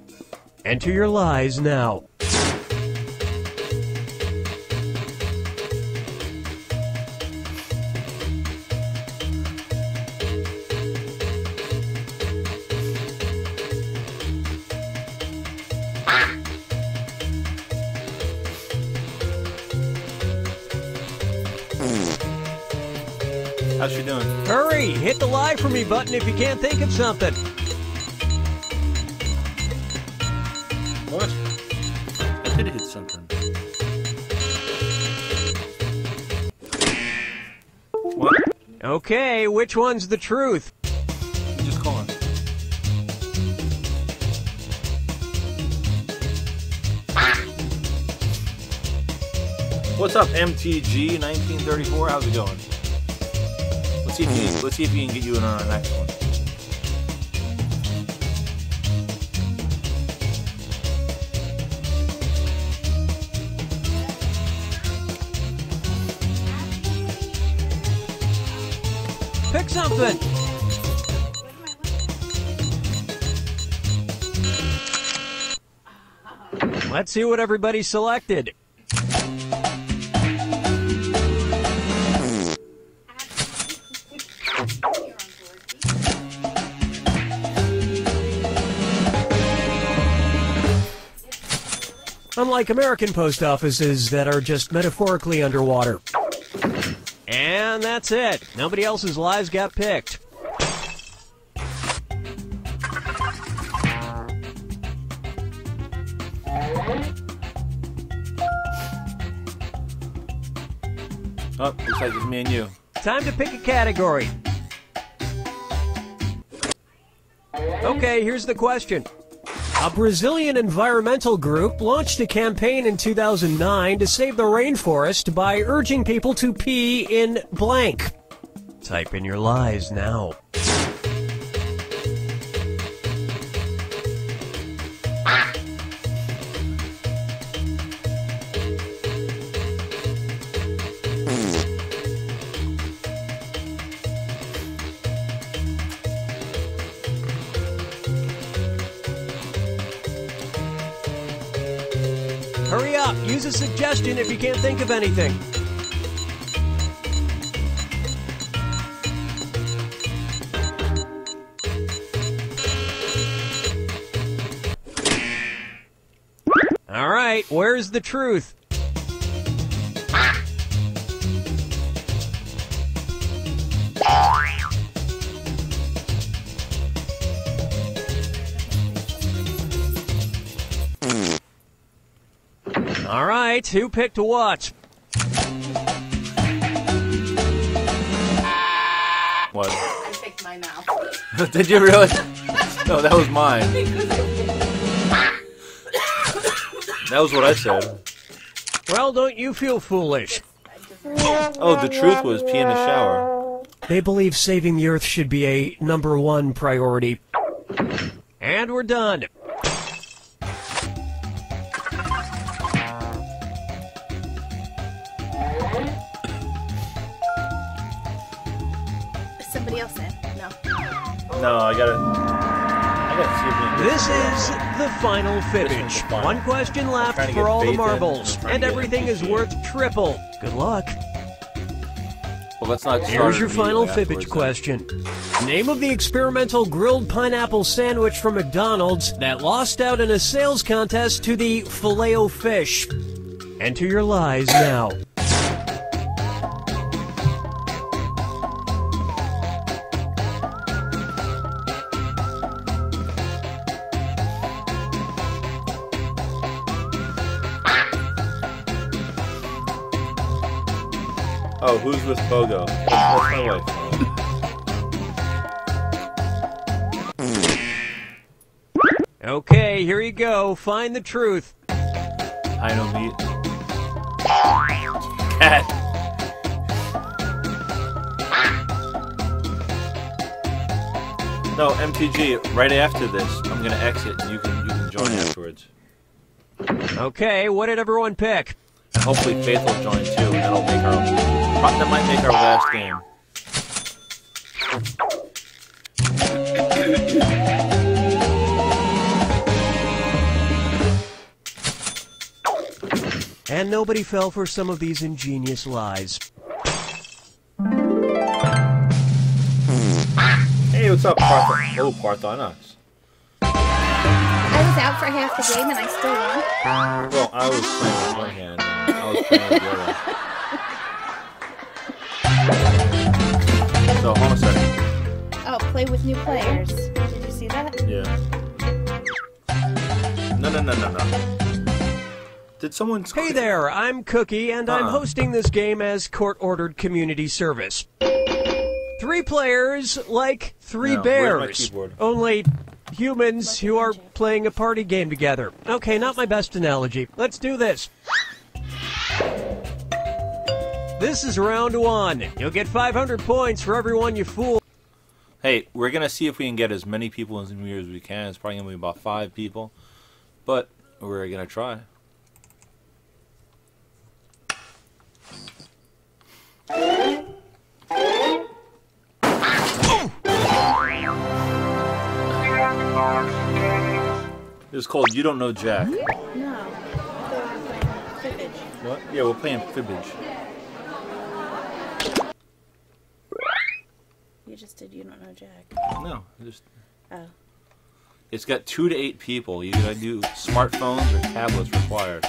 Enter your lies now. How's she doing? Hurry! Hit the lie for me button if you can't think of something. What? I did hit something. What? Okay, which one's the truth? Just call him. What's up, MTG 1934? How's it going? Let's see if he can get you in on our next one. Pick something. Let's see what everybody selected. Unlike American post offices that are just metaphorically underwater. And that's it. Nobody else's lives got picked. Oh, looks like it's me and you. Time to pick a category. Okay, here's the question. A Brazilian environmental group launched a campaign in 2009 to save the rainforest by urging people to pee in blank. Type in your lies now. Hurry up, use a suggestion if you can't think of anything. All right, where's the truth? All right, who picked what? What? I picked my mouth. Did you really? No, that was mine. That was what I said. Well, don't you feel foolish? Oh, the truth was pee in the shower. They believe saving the Earth should be a #1 priority. And we're done. Somebody else in? No. No, I gotta see if we can This is the final fibbage. One question left for all the marbles, and everything is worth triple. Good luck. Well, let's not. Here's your final fibbage question. Name of the experimental grilled pineapple sandwich from McDonald's that lost out in a sales contest to the Filet-O-Fish. Enter your lies now. Oh, who's with Pogo? That's my wife. Okay, here you go. Find the truth. I know meat. Cat. No, MTG. Right after this, I'm gonna exit, and you can join afterwards. Okay, what did everyone pick? And hopefully Faith will join too, and that'll make that might make our last game. And nobody fell for some of these ingenious lies. Hey, what's up, Parthon? Oh, Parthonox. I was out for half the game and I still won. Well, I was playing with one hand, and I was playing with the other. So, hold on a second. Oh, play with new players. Did you see that? Yeah. No. Did someone... Hey there, I'm Cookie, and I'm hosting this game as court-ordered community service. 3 players like 3 No, bears. where's my keyboard? Only humans who are playing a party game together. Okay, not my best analogy. Let's do this. This is round 1. You'll get 500 points for everyone you fool. Hey, we're going to see if we can get as many people in here as we can. It's probably going to be about 5 people. But we're going to try. It's called You Don't Know Jack. No. We're playing Fibbage. What? Yeah, we're playing Fibbage. You just did You Don't Know Jack. No, just... Oh. It's got 2 to 8 people. You gotta do smartphones or tablets required.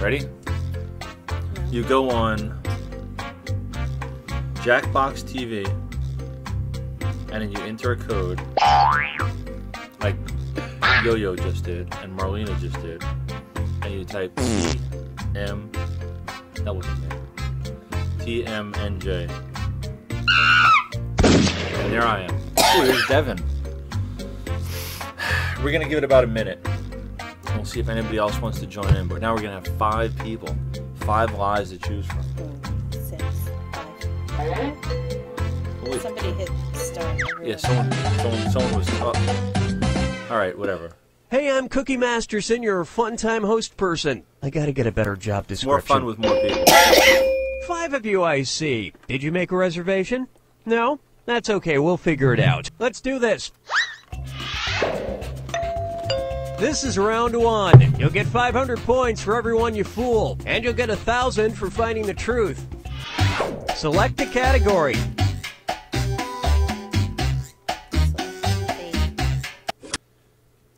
Ready? You go on Jackbox TV and then you enter a code like Yo-Yo just did and Marlena just did, and you type TM, that wasn't me, TMNJ, and there I am. Ooh, there's Devin. We're gonna give it about a minute. We'll see if anybody else wants to join in, but now we're gonna have 5 people, 5 lies to choose from. 6, 5. Wait. Somebody hit start. Yeah, someone was up. All right, whatever. Hey, I'm Cookie Masterson, your fun-time host person. I gotta get a better job description. More fun with more people. 5 of you, I see. Did you make a reservation? No? That's okay, we'll figure it out. Let's do this. This is round 1. You'll get 500 points for everyone you fool, and you'll get 1,000 for finding the truth. Select a category.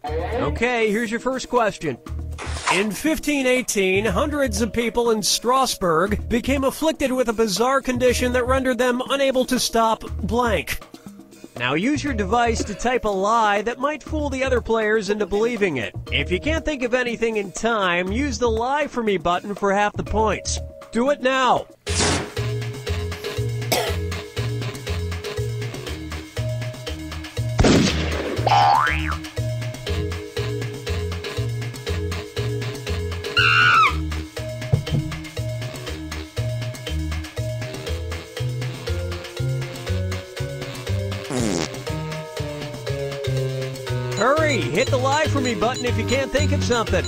Okay, here's your first question. In 1518, hundreds of people in Strasbourg became afflicted with a bizarre condition that rendered them unable to stop blank. Now use your device to type a lie that might fool the other players into believing it. If you can't think of anything in time, use the Lie For Me button for half the points. Do it now. Hurry! Hit the Lie For Me button if you can't think of something.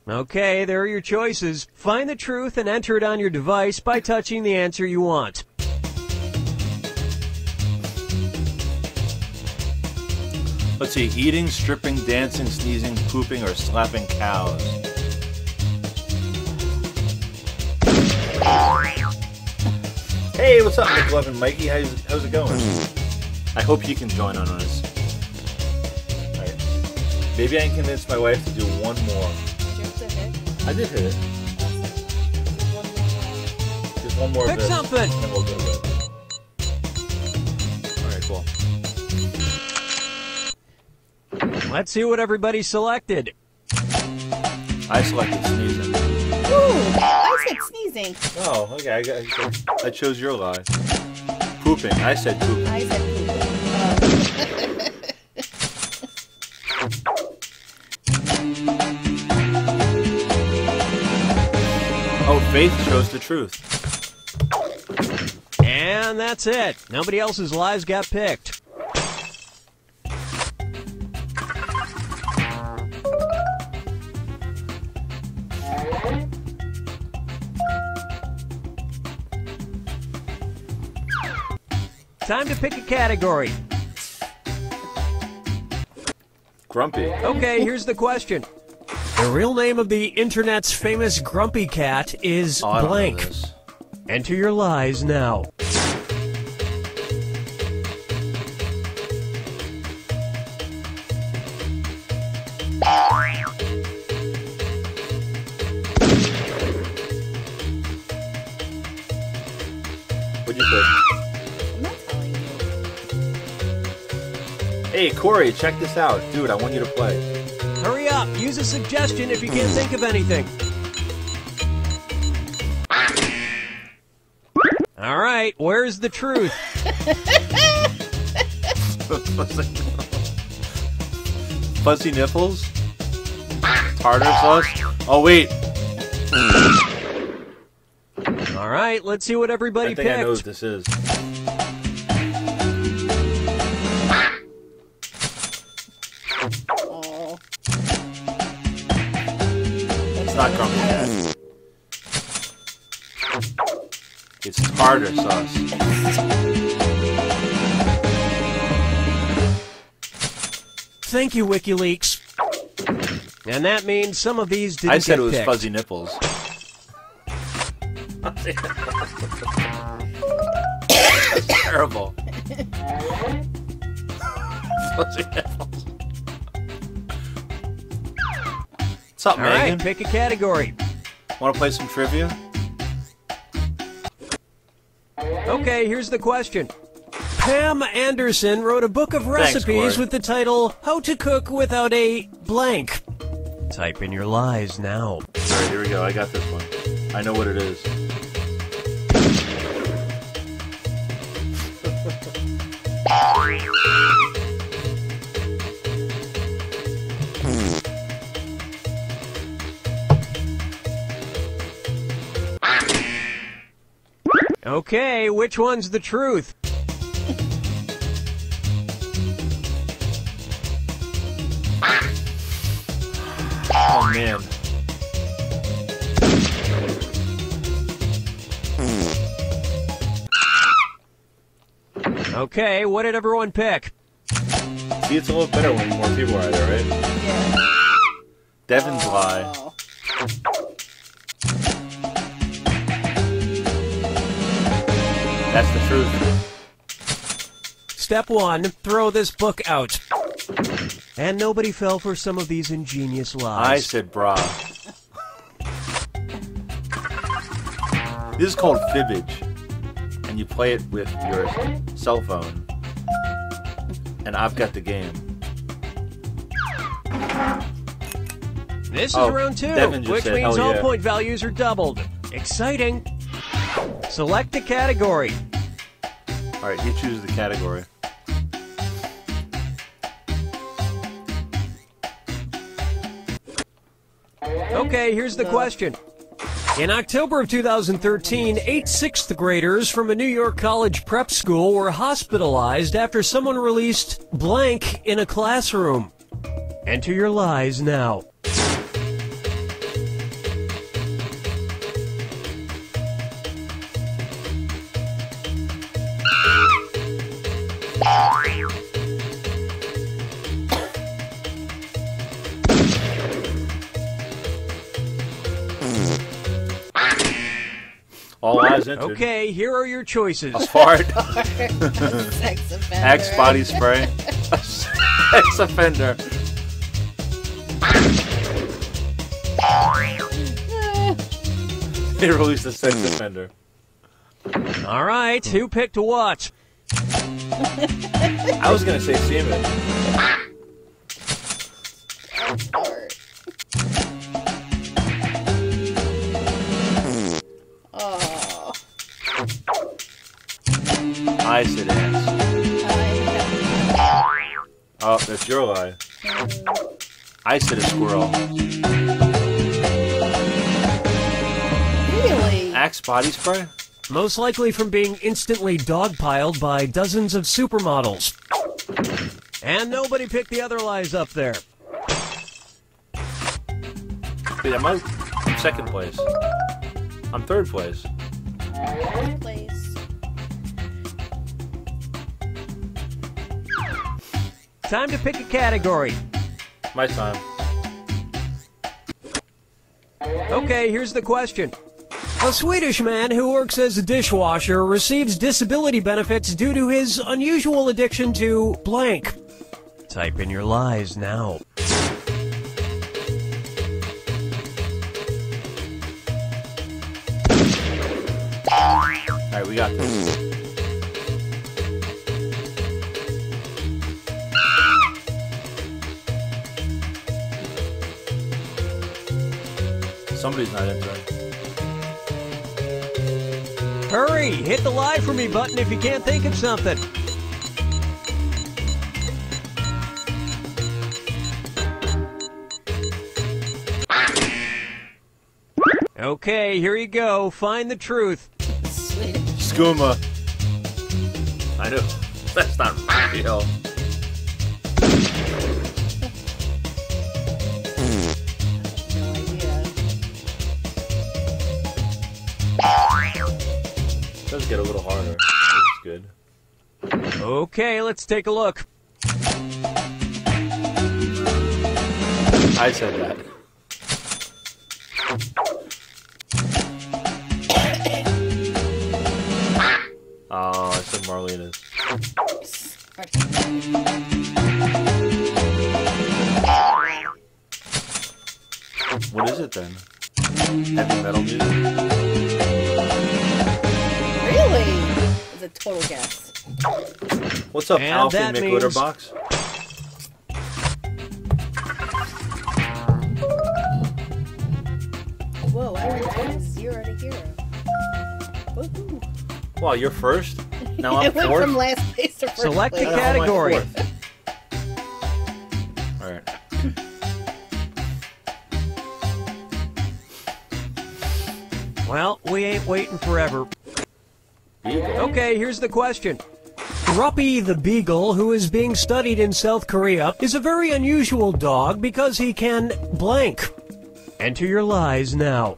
Okay, there are your choices. Find the truth and enter it on your device by touching the answer you want. Let's see, eating, stripping, dancing, sneezing, pooping, or slapping cows. Hey, what's up, Nick Love and Mikey? How's it going? I hope you can join on us. Alright. Maybe I can convince my wife to do one more. Did you have to hit? I did hit it. Just one more. Pick bit, something. And then we'll go to bed. Alright, cool. Let's see what everybody selected. I selected sneezing. Ooh, I said sneezing. Oh, okay. I chose your lie. Pooping. I said pooping. I said pooping. Oh, Faith chose the truth. And that's it. Nobody else's lies got picked. Time to pick a category. Grumpy. Okay, here's the question. The real name of the internet's famous grumpy cat is I don't know blank. this. Enter your lies now. What'd you put? I'm not telling you. Hey, Corey, check this out. Dude, I want you to play. Hurry up. Use a suggestion if you can't think of anything. All right, where's the truth? Fuzzy nipples? Tartar sauce? Oh, wait. All right, let's see what everybody picked. I think I know what this is. Oh. It's not grumpy cat. It's tartar sauce. Thank you, WikiLeaks. And that means some of these didn't I said get it was picked. fuzzy nipples. That's terrible. Fuzzy nipples. What's up, All Megan? right, pick a category. Want to play some trivia? Okay, here's the question. Pam Anderson wrote a book of recipes with the title, How to Cook Without a Blank. Type in your lies now. All right, here we go. I got this one. I know what it is. Okay, which one's the truth? Oh, man. Okay, what did everyone pick? See, it's a little better when more people are there, right? Yeah. Devin's lie. That's the truth. Step 1, throw this book out. And nobody fell for some of these ingenious lies. I said bra. This is called fibbage. And you play it with your cell phone. And I've got the game. This is round 2, which said, means all yeah. point values are doubled. Exciting. Select a category. Alright, you choose the category. Okay, here's the question. In October of 2013, 8 6th graders from a New York college prep school were hospitalized after someone released blank in a classroom. Enter your lies now. All eyes entered. Okay, here are your choices. A fart. Sex offender. Axe body spray. Sex offender. They released a sex offender. All right, who picked what? I was going to say semen. Oh. I said ass. Oh, that's your lie. I said a squirrel. Really? Axe body spray? Most likely from being instantly dogpiled by dozens of supermodels. And nobody picked the other lies up there. Wait, I'm second place. I'm third place. Fourth place. Time to pick a category. My time. Okay, here's the question. A Swedish man who works as a dishwasher receives disability benefits due to his unusual addiction to blank. Type in your lies now. Alright, we got this. somebody's not into it. Hurry! Hit the lie for me button if you can't think of something. Okay, here you go. Find the truth. Skooma. I know. That's not real. It does get a little harder. That's good. Okay, let's take a look. I said that. Oh, I said Marlena's. What is it then? Heavy metal music? Really? It's a total guess. What's up, And Alfie that McLitterbox? Whoa, I already 0 to hero. Woohoo. Well, you're first. Now I'm It went fourth. from last place to first Select place. the category. All right. Well, we ain't waiting forever. Here you go. Okay, here's the question. Ruppy the Beagle, who is being studied in South Korea, is a very unusual dog because he can blank. Enter your lies now.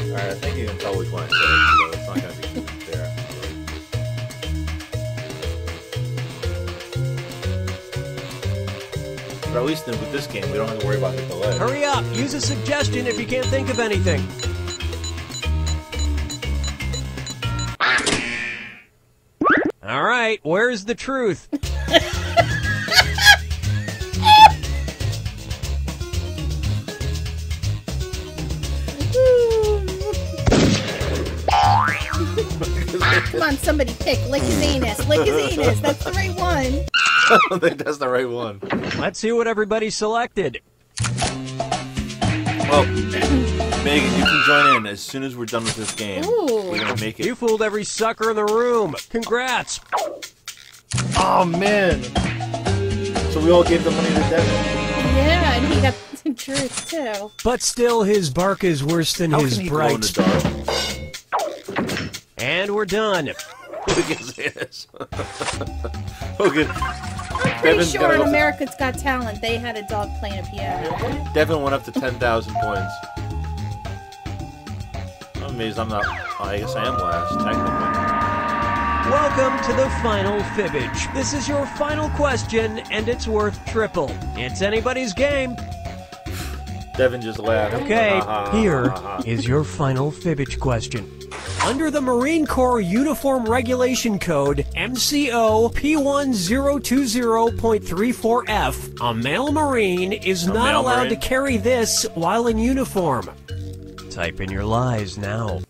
Alright, I think you can tell which one I said, so it's not going to be fair. But at least with this game, we don't have to worry about the delay. Hurry up! Use a suggestion if you can't think of anything. All right, where's the truth? Come on, somebody pick. Lick his anus. Lick his anus. That's the right one. I don't think that's the right one. Let's see what everybody selected. Well, Megan, you can join in as soon as we're done with this game. Ooh. We're going to make it. You fooled every sucker in the room. Congrats. Oh, man. So we all gave the money to Devin. Yeah, and he got the truth, too. But still, his bark is worse than How his can he glow in bright. the dark? And we're done. Look at this. Look at. I'm pretty sure in America's Got Talent, they had a dog playing a piano. Devin went up to 10,000 points. I'm amazed I'm not. Oh, I guess I am last, technically. Welcome to the final fibbage. This is your final question, and it's worth triple. It's anybody's game. Devin just laughed. Okay, here is your final fibbage question. Under the Marine Corps Uniform Regulation Code MCO P1020.34F, a male Marine is not allowed to carry this while in uniform. Type in your lies now.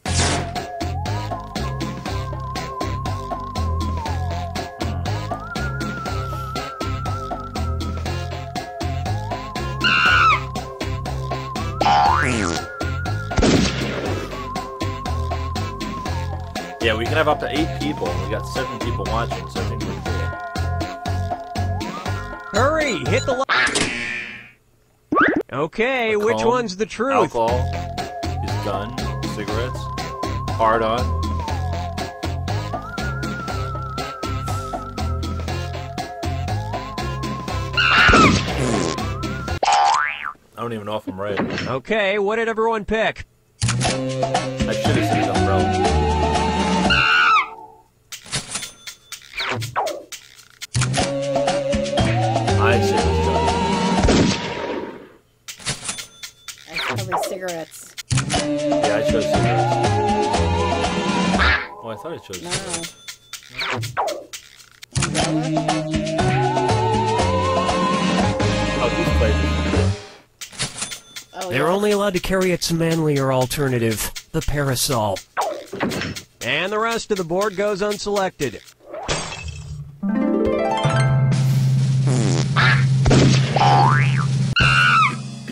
Yeah, we can have up to 8 people. We got 7 people watching, so I think we're cool. Hurry, hit the Okay, which comb, one's the truth? Alcohol, his gun, cigarettes, hard on. I don't even know if I'm right. Okay, what did everyone pick? I should have said his umbrella. I said his gun. That's probably cigarettes. Yeah, I chose cigarettes. Oh, I thought I chose cigarettes. Oh, these flavors. Oh, They're only allowed to carry its manlier alternative, the parasol. And the rest of the board goes unselected.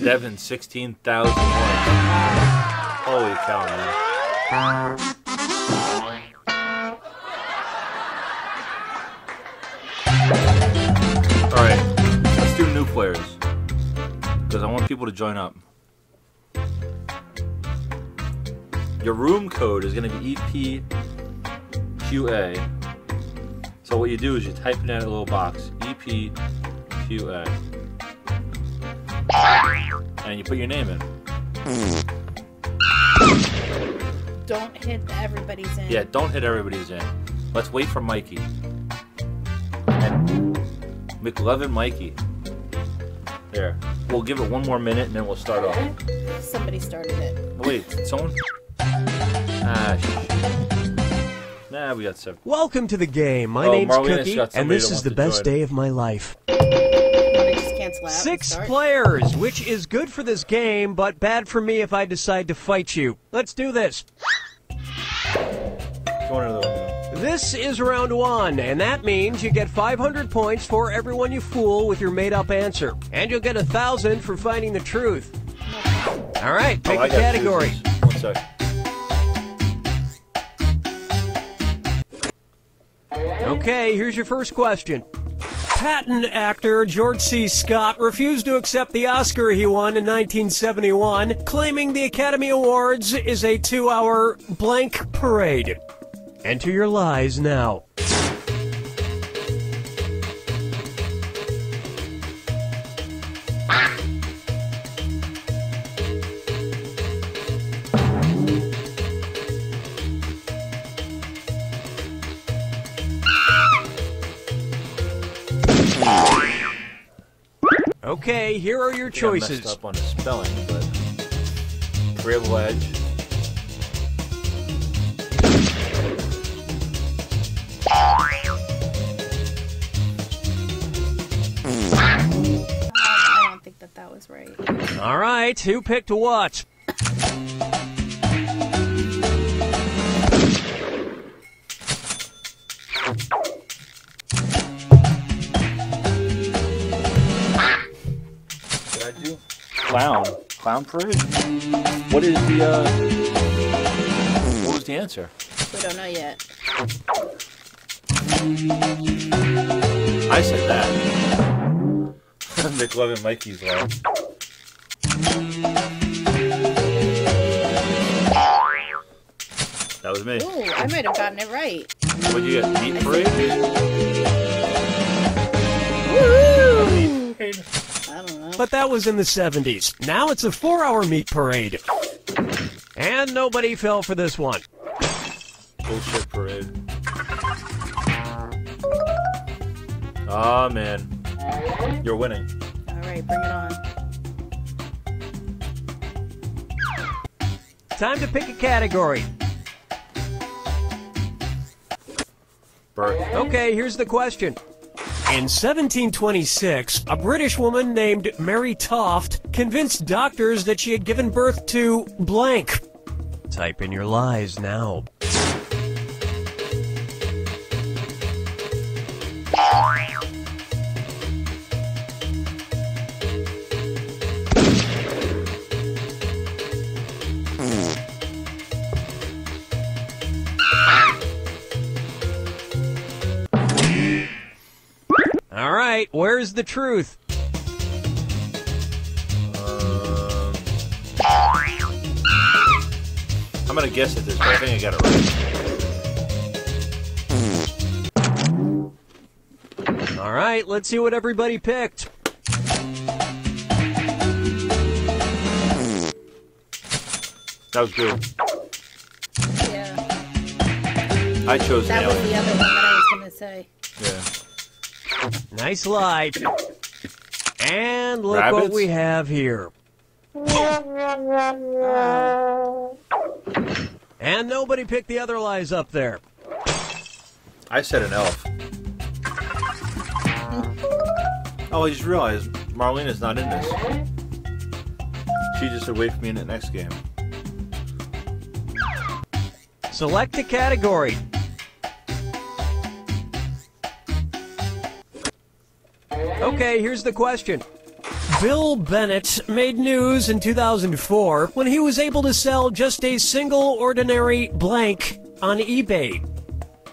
Devin, 16,000 points. Holy cow, man. Alright, let's do new players. Because I want people to join up. Your room code is going to be EPQA. So what you do is you type in that little box, EPQA. And you put your name in. Don't hit everybody's in. Yeah, don't hit everybody's in. Let's wait for Mikey. And McLevin Mikey. There. We'll give it one more minute and then we'll start off. Somebody started it. Wait, someone? Ah, nah, we got 7. Welcome to the game. My name's Cookie, and this is the best day of my life. 6 players, which is good for this game, but bad for me if I decide to fight you. Let's do this. This is round 1, and that means you get 500 points for everyone you fool with your made-up answer. And you'll get 1,000 for finding the truth. All right, pick a category. 1 sec. Okay, here's your first question. Patent actor George C. Scott refused to accept the Oscar he won in 1971, claiming the Academy Awards is a 2-hour blank parade. Enter your lies now. Okay, here are your choices. I messed up on the spelling, but privilege. I don't think that was right. All right, who picked what? Clown parade? What is the, what was the answer? We don't know yet. I said that. McLovin Mikey's law. That was me. Ooh, I might have gotten it right. What'd you get? Meat parade? Woo! I don't know. But that was in the 70s. Now it's a 4-hour meat parade. And nobody fell for this one. Bullshit parade. Oh, man. You're winning. All right, bring it on. Time to pick a category. Birth. Okay, here's the question. In 1726, a British woman named Mary Toft convinced doctors that she had given birth to blank. Type in your lies now. All right, where's the truth? I'm gonna guess at this, but I think I got it right. All right, let's see what everybody picked. That was good. Yeah. I chose that was the other one that I was gonna say. Yeah. Nice lie. And look Rabbits? what we have here. And nobody picked the other lies up there. I said an elf. Oh, I just realized Marlena's not in this. She just said wait for me in the next game. Select a category. Okay, here's the question. Bill Bennett made news in 2004 when he was able to sell just a single ordinary blank on eBay.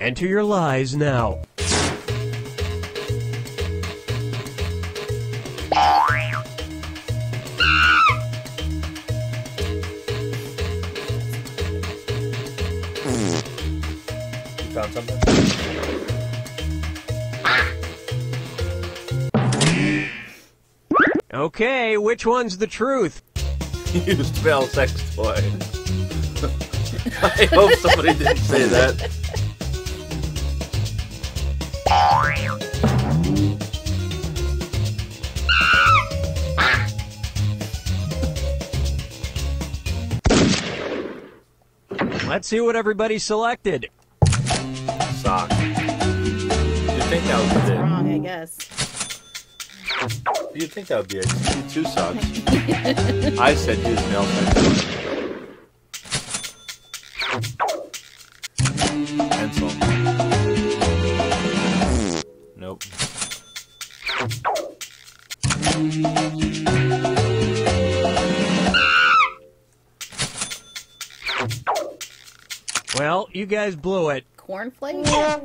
Enter your lies now. You found something? Okay, which one's the truth? Used male sex toy. I hope somebody didn't say that. Let's see what everybody selected. Sock. You'd think that would be it. Wrong, I guess. You'd think that would be it. Two socks. I said use male sex toy. Pencil. Nope. Well, you guys blew it. Cornflakes? Why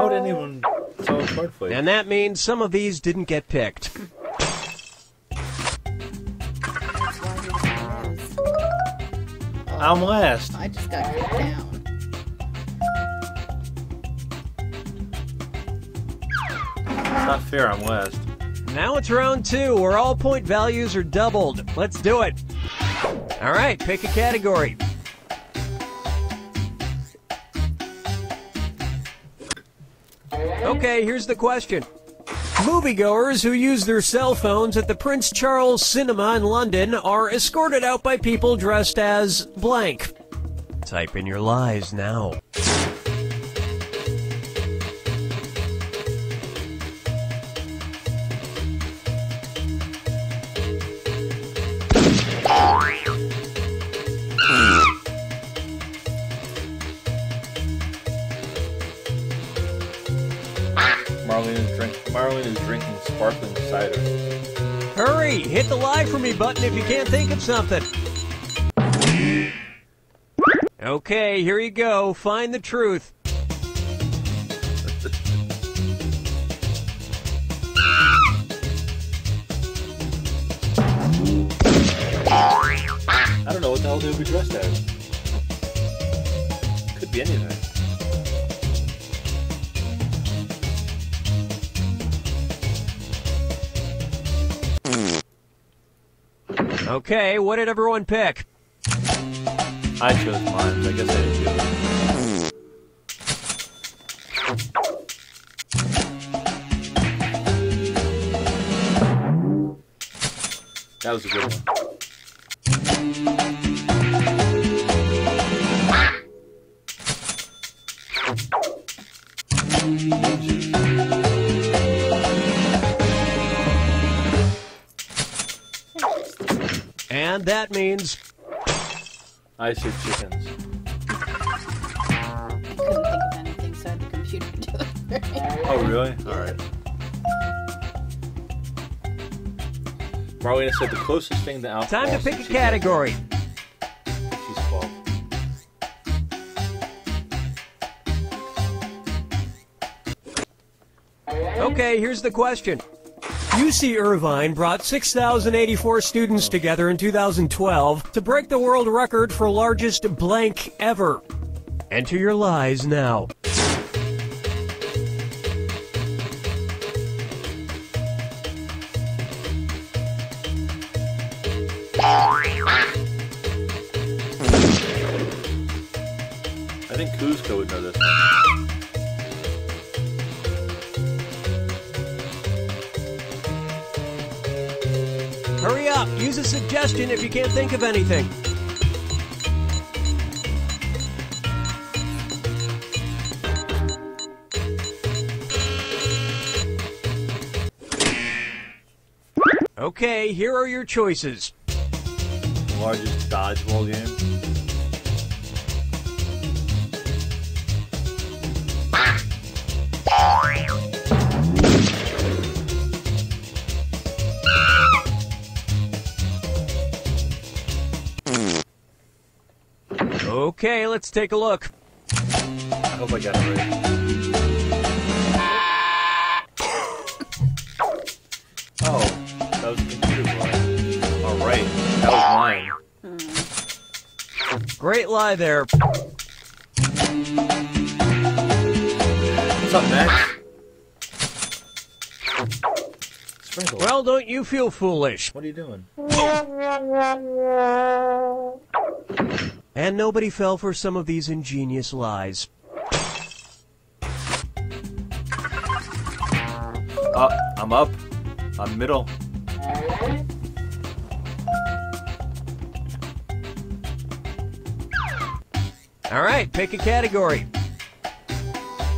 would anyone sell a cornflake? And that means some of these didn't get picked. I'm last. I just got kicked down. It's not fair, I'm last. Now it's round 2, where all point values are doubled. Let's do it. All right, pick a category. Okay, here's the question. Moviegoers who use their cell phones at the Prince Charles Cinema in London are escorted out by people dressed as blank. Type in your lies now. Marlene is drinking sparkling cider. Hurry! Hit the lie for me button if you can't think of something. Okay, here you go. Find the truth. I don't know what the hell they would be dressed as. Could be anything. Okay, what did everyone pick? I chose mine, so I guess I didn't do it. That was a good one. And that means... I said chickens. I couldn't think of anything, so I had the computer do it. Oh, really? Alright. Marlena said the closest thing to alcohol... Time to pick a category. She's 12. Okay, here's the question. UC Irvine brought 6,084 students together in 2012 to break the world record for largest blank ever. Enter your lies now. I think Kuzco would know this one. Hurry up! Use a suggestion if you can't think of anything. Okay, here are your choices. The largest dodgeball game. Okay, let's take a look. I hope I got it right. Oh, that was a computer lie. All right, that was mine. Great lie there. What's up, Max? Well, don't you feel foolish. What are you doing? And nobody fell for some of these ingenious lies. I'm up. I'm middle. All right, pick a category.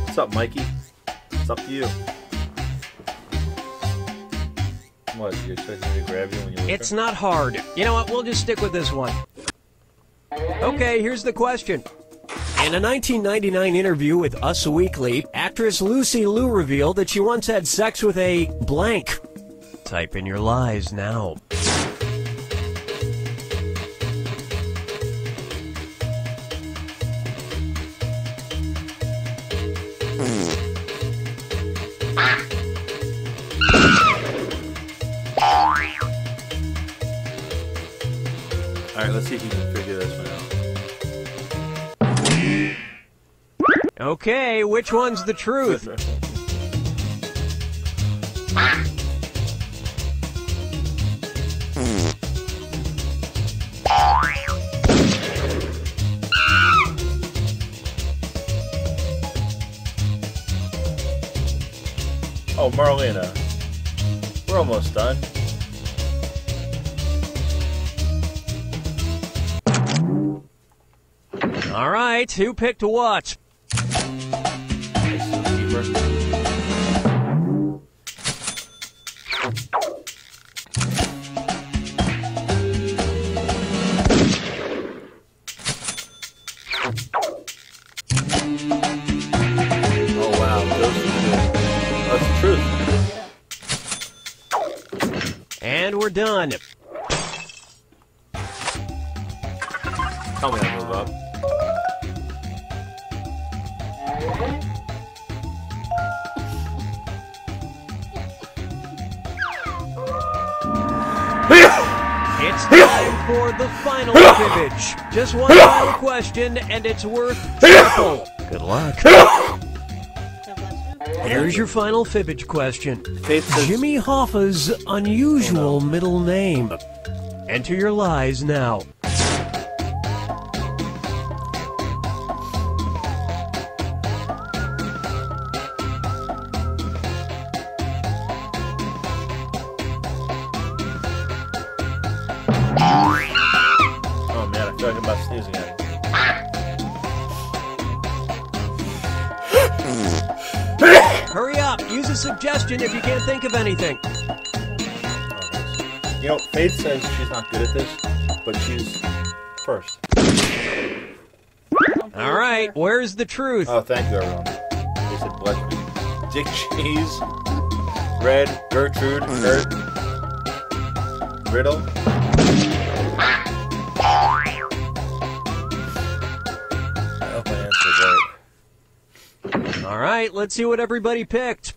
What's up, Mikey? It's up to you. What, you expecting me to grab you when you look? It's not hard. You know what? We'll just stick with this one. Okay, here's the question. In a 1999 interview with Us Weekly, actress Lucy Liu revealed that she once had sex with a blank. Type in your lies now. Alright, let's see if you can figure this one out. Okay, which one's the truth? Oh, Marlena. We're almost done. All right, who picked what? Oh wow, those are good. That's the truth. And we're done. Tell me I move up. It's time for the final fibbage. Just one final question, and it's worth triple. Good luck. Here's your final fibbage question. Jimmy Hoffa's unusual middle name. Enter your lies now. Oh man, I feel like I'm about to sneeze again. Hurry up! Use a suggestion if you can't think of anything. You know, Faith says she's not good at this, but she's first. All right, where's the truth? Oh, thank you, everyone. They said bless me. Dick Cheese, Red, Gertrude, Gert, Riddle. I hope I answered right. All right, let's see what everybody picked.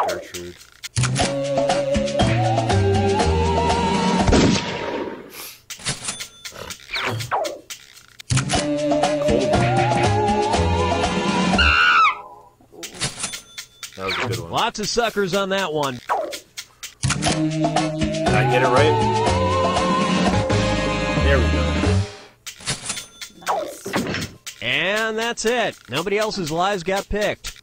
Gertrude. That was a good one. Lots of suckers on that one. Did I get it right? There we go. And that's it. Nobody else's lies got picked.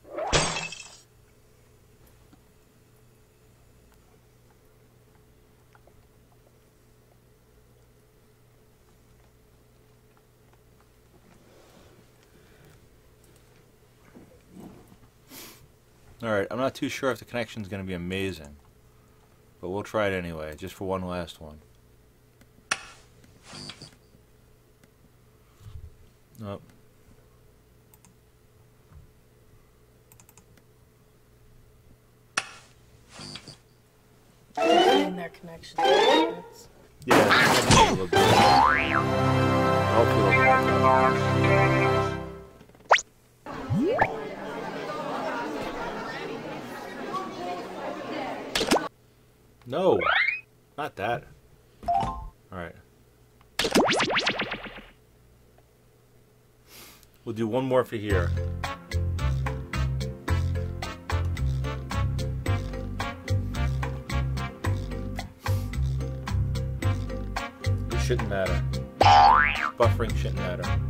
Alright, I'm not too sure if the connection's going to be amazing. But we'll try it anyway, just for one last one. Nope. In there our connection. Yeah. No, not that. All right. We'll do one more for here. It shouldn't matter. Buffering shouldn't matter.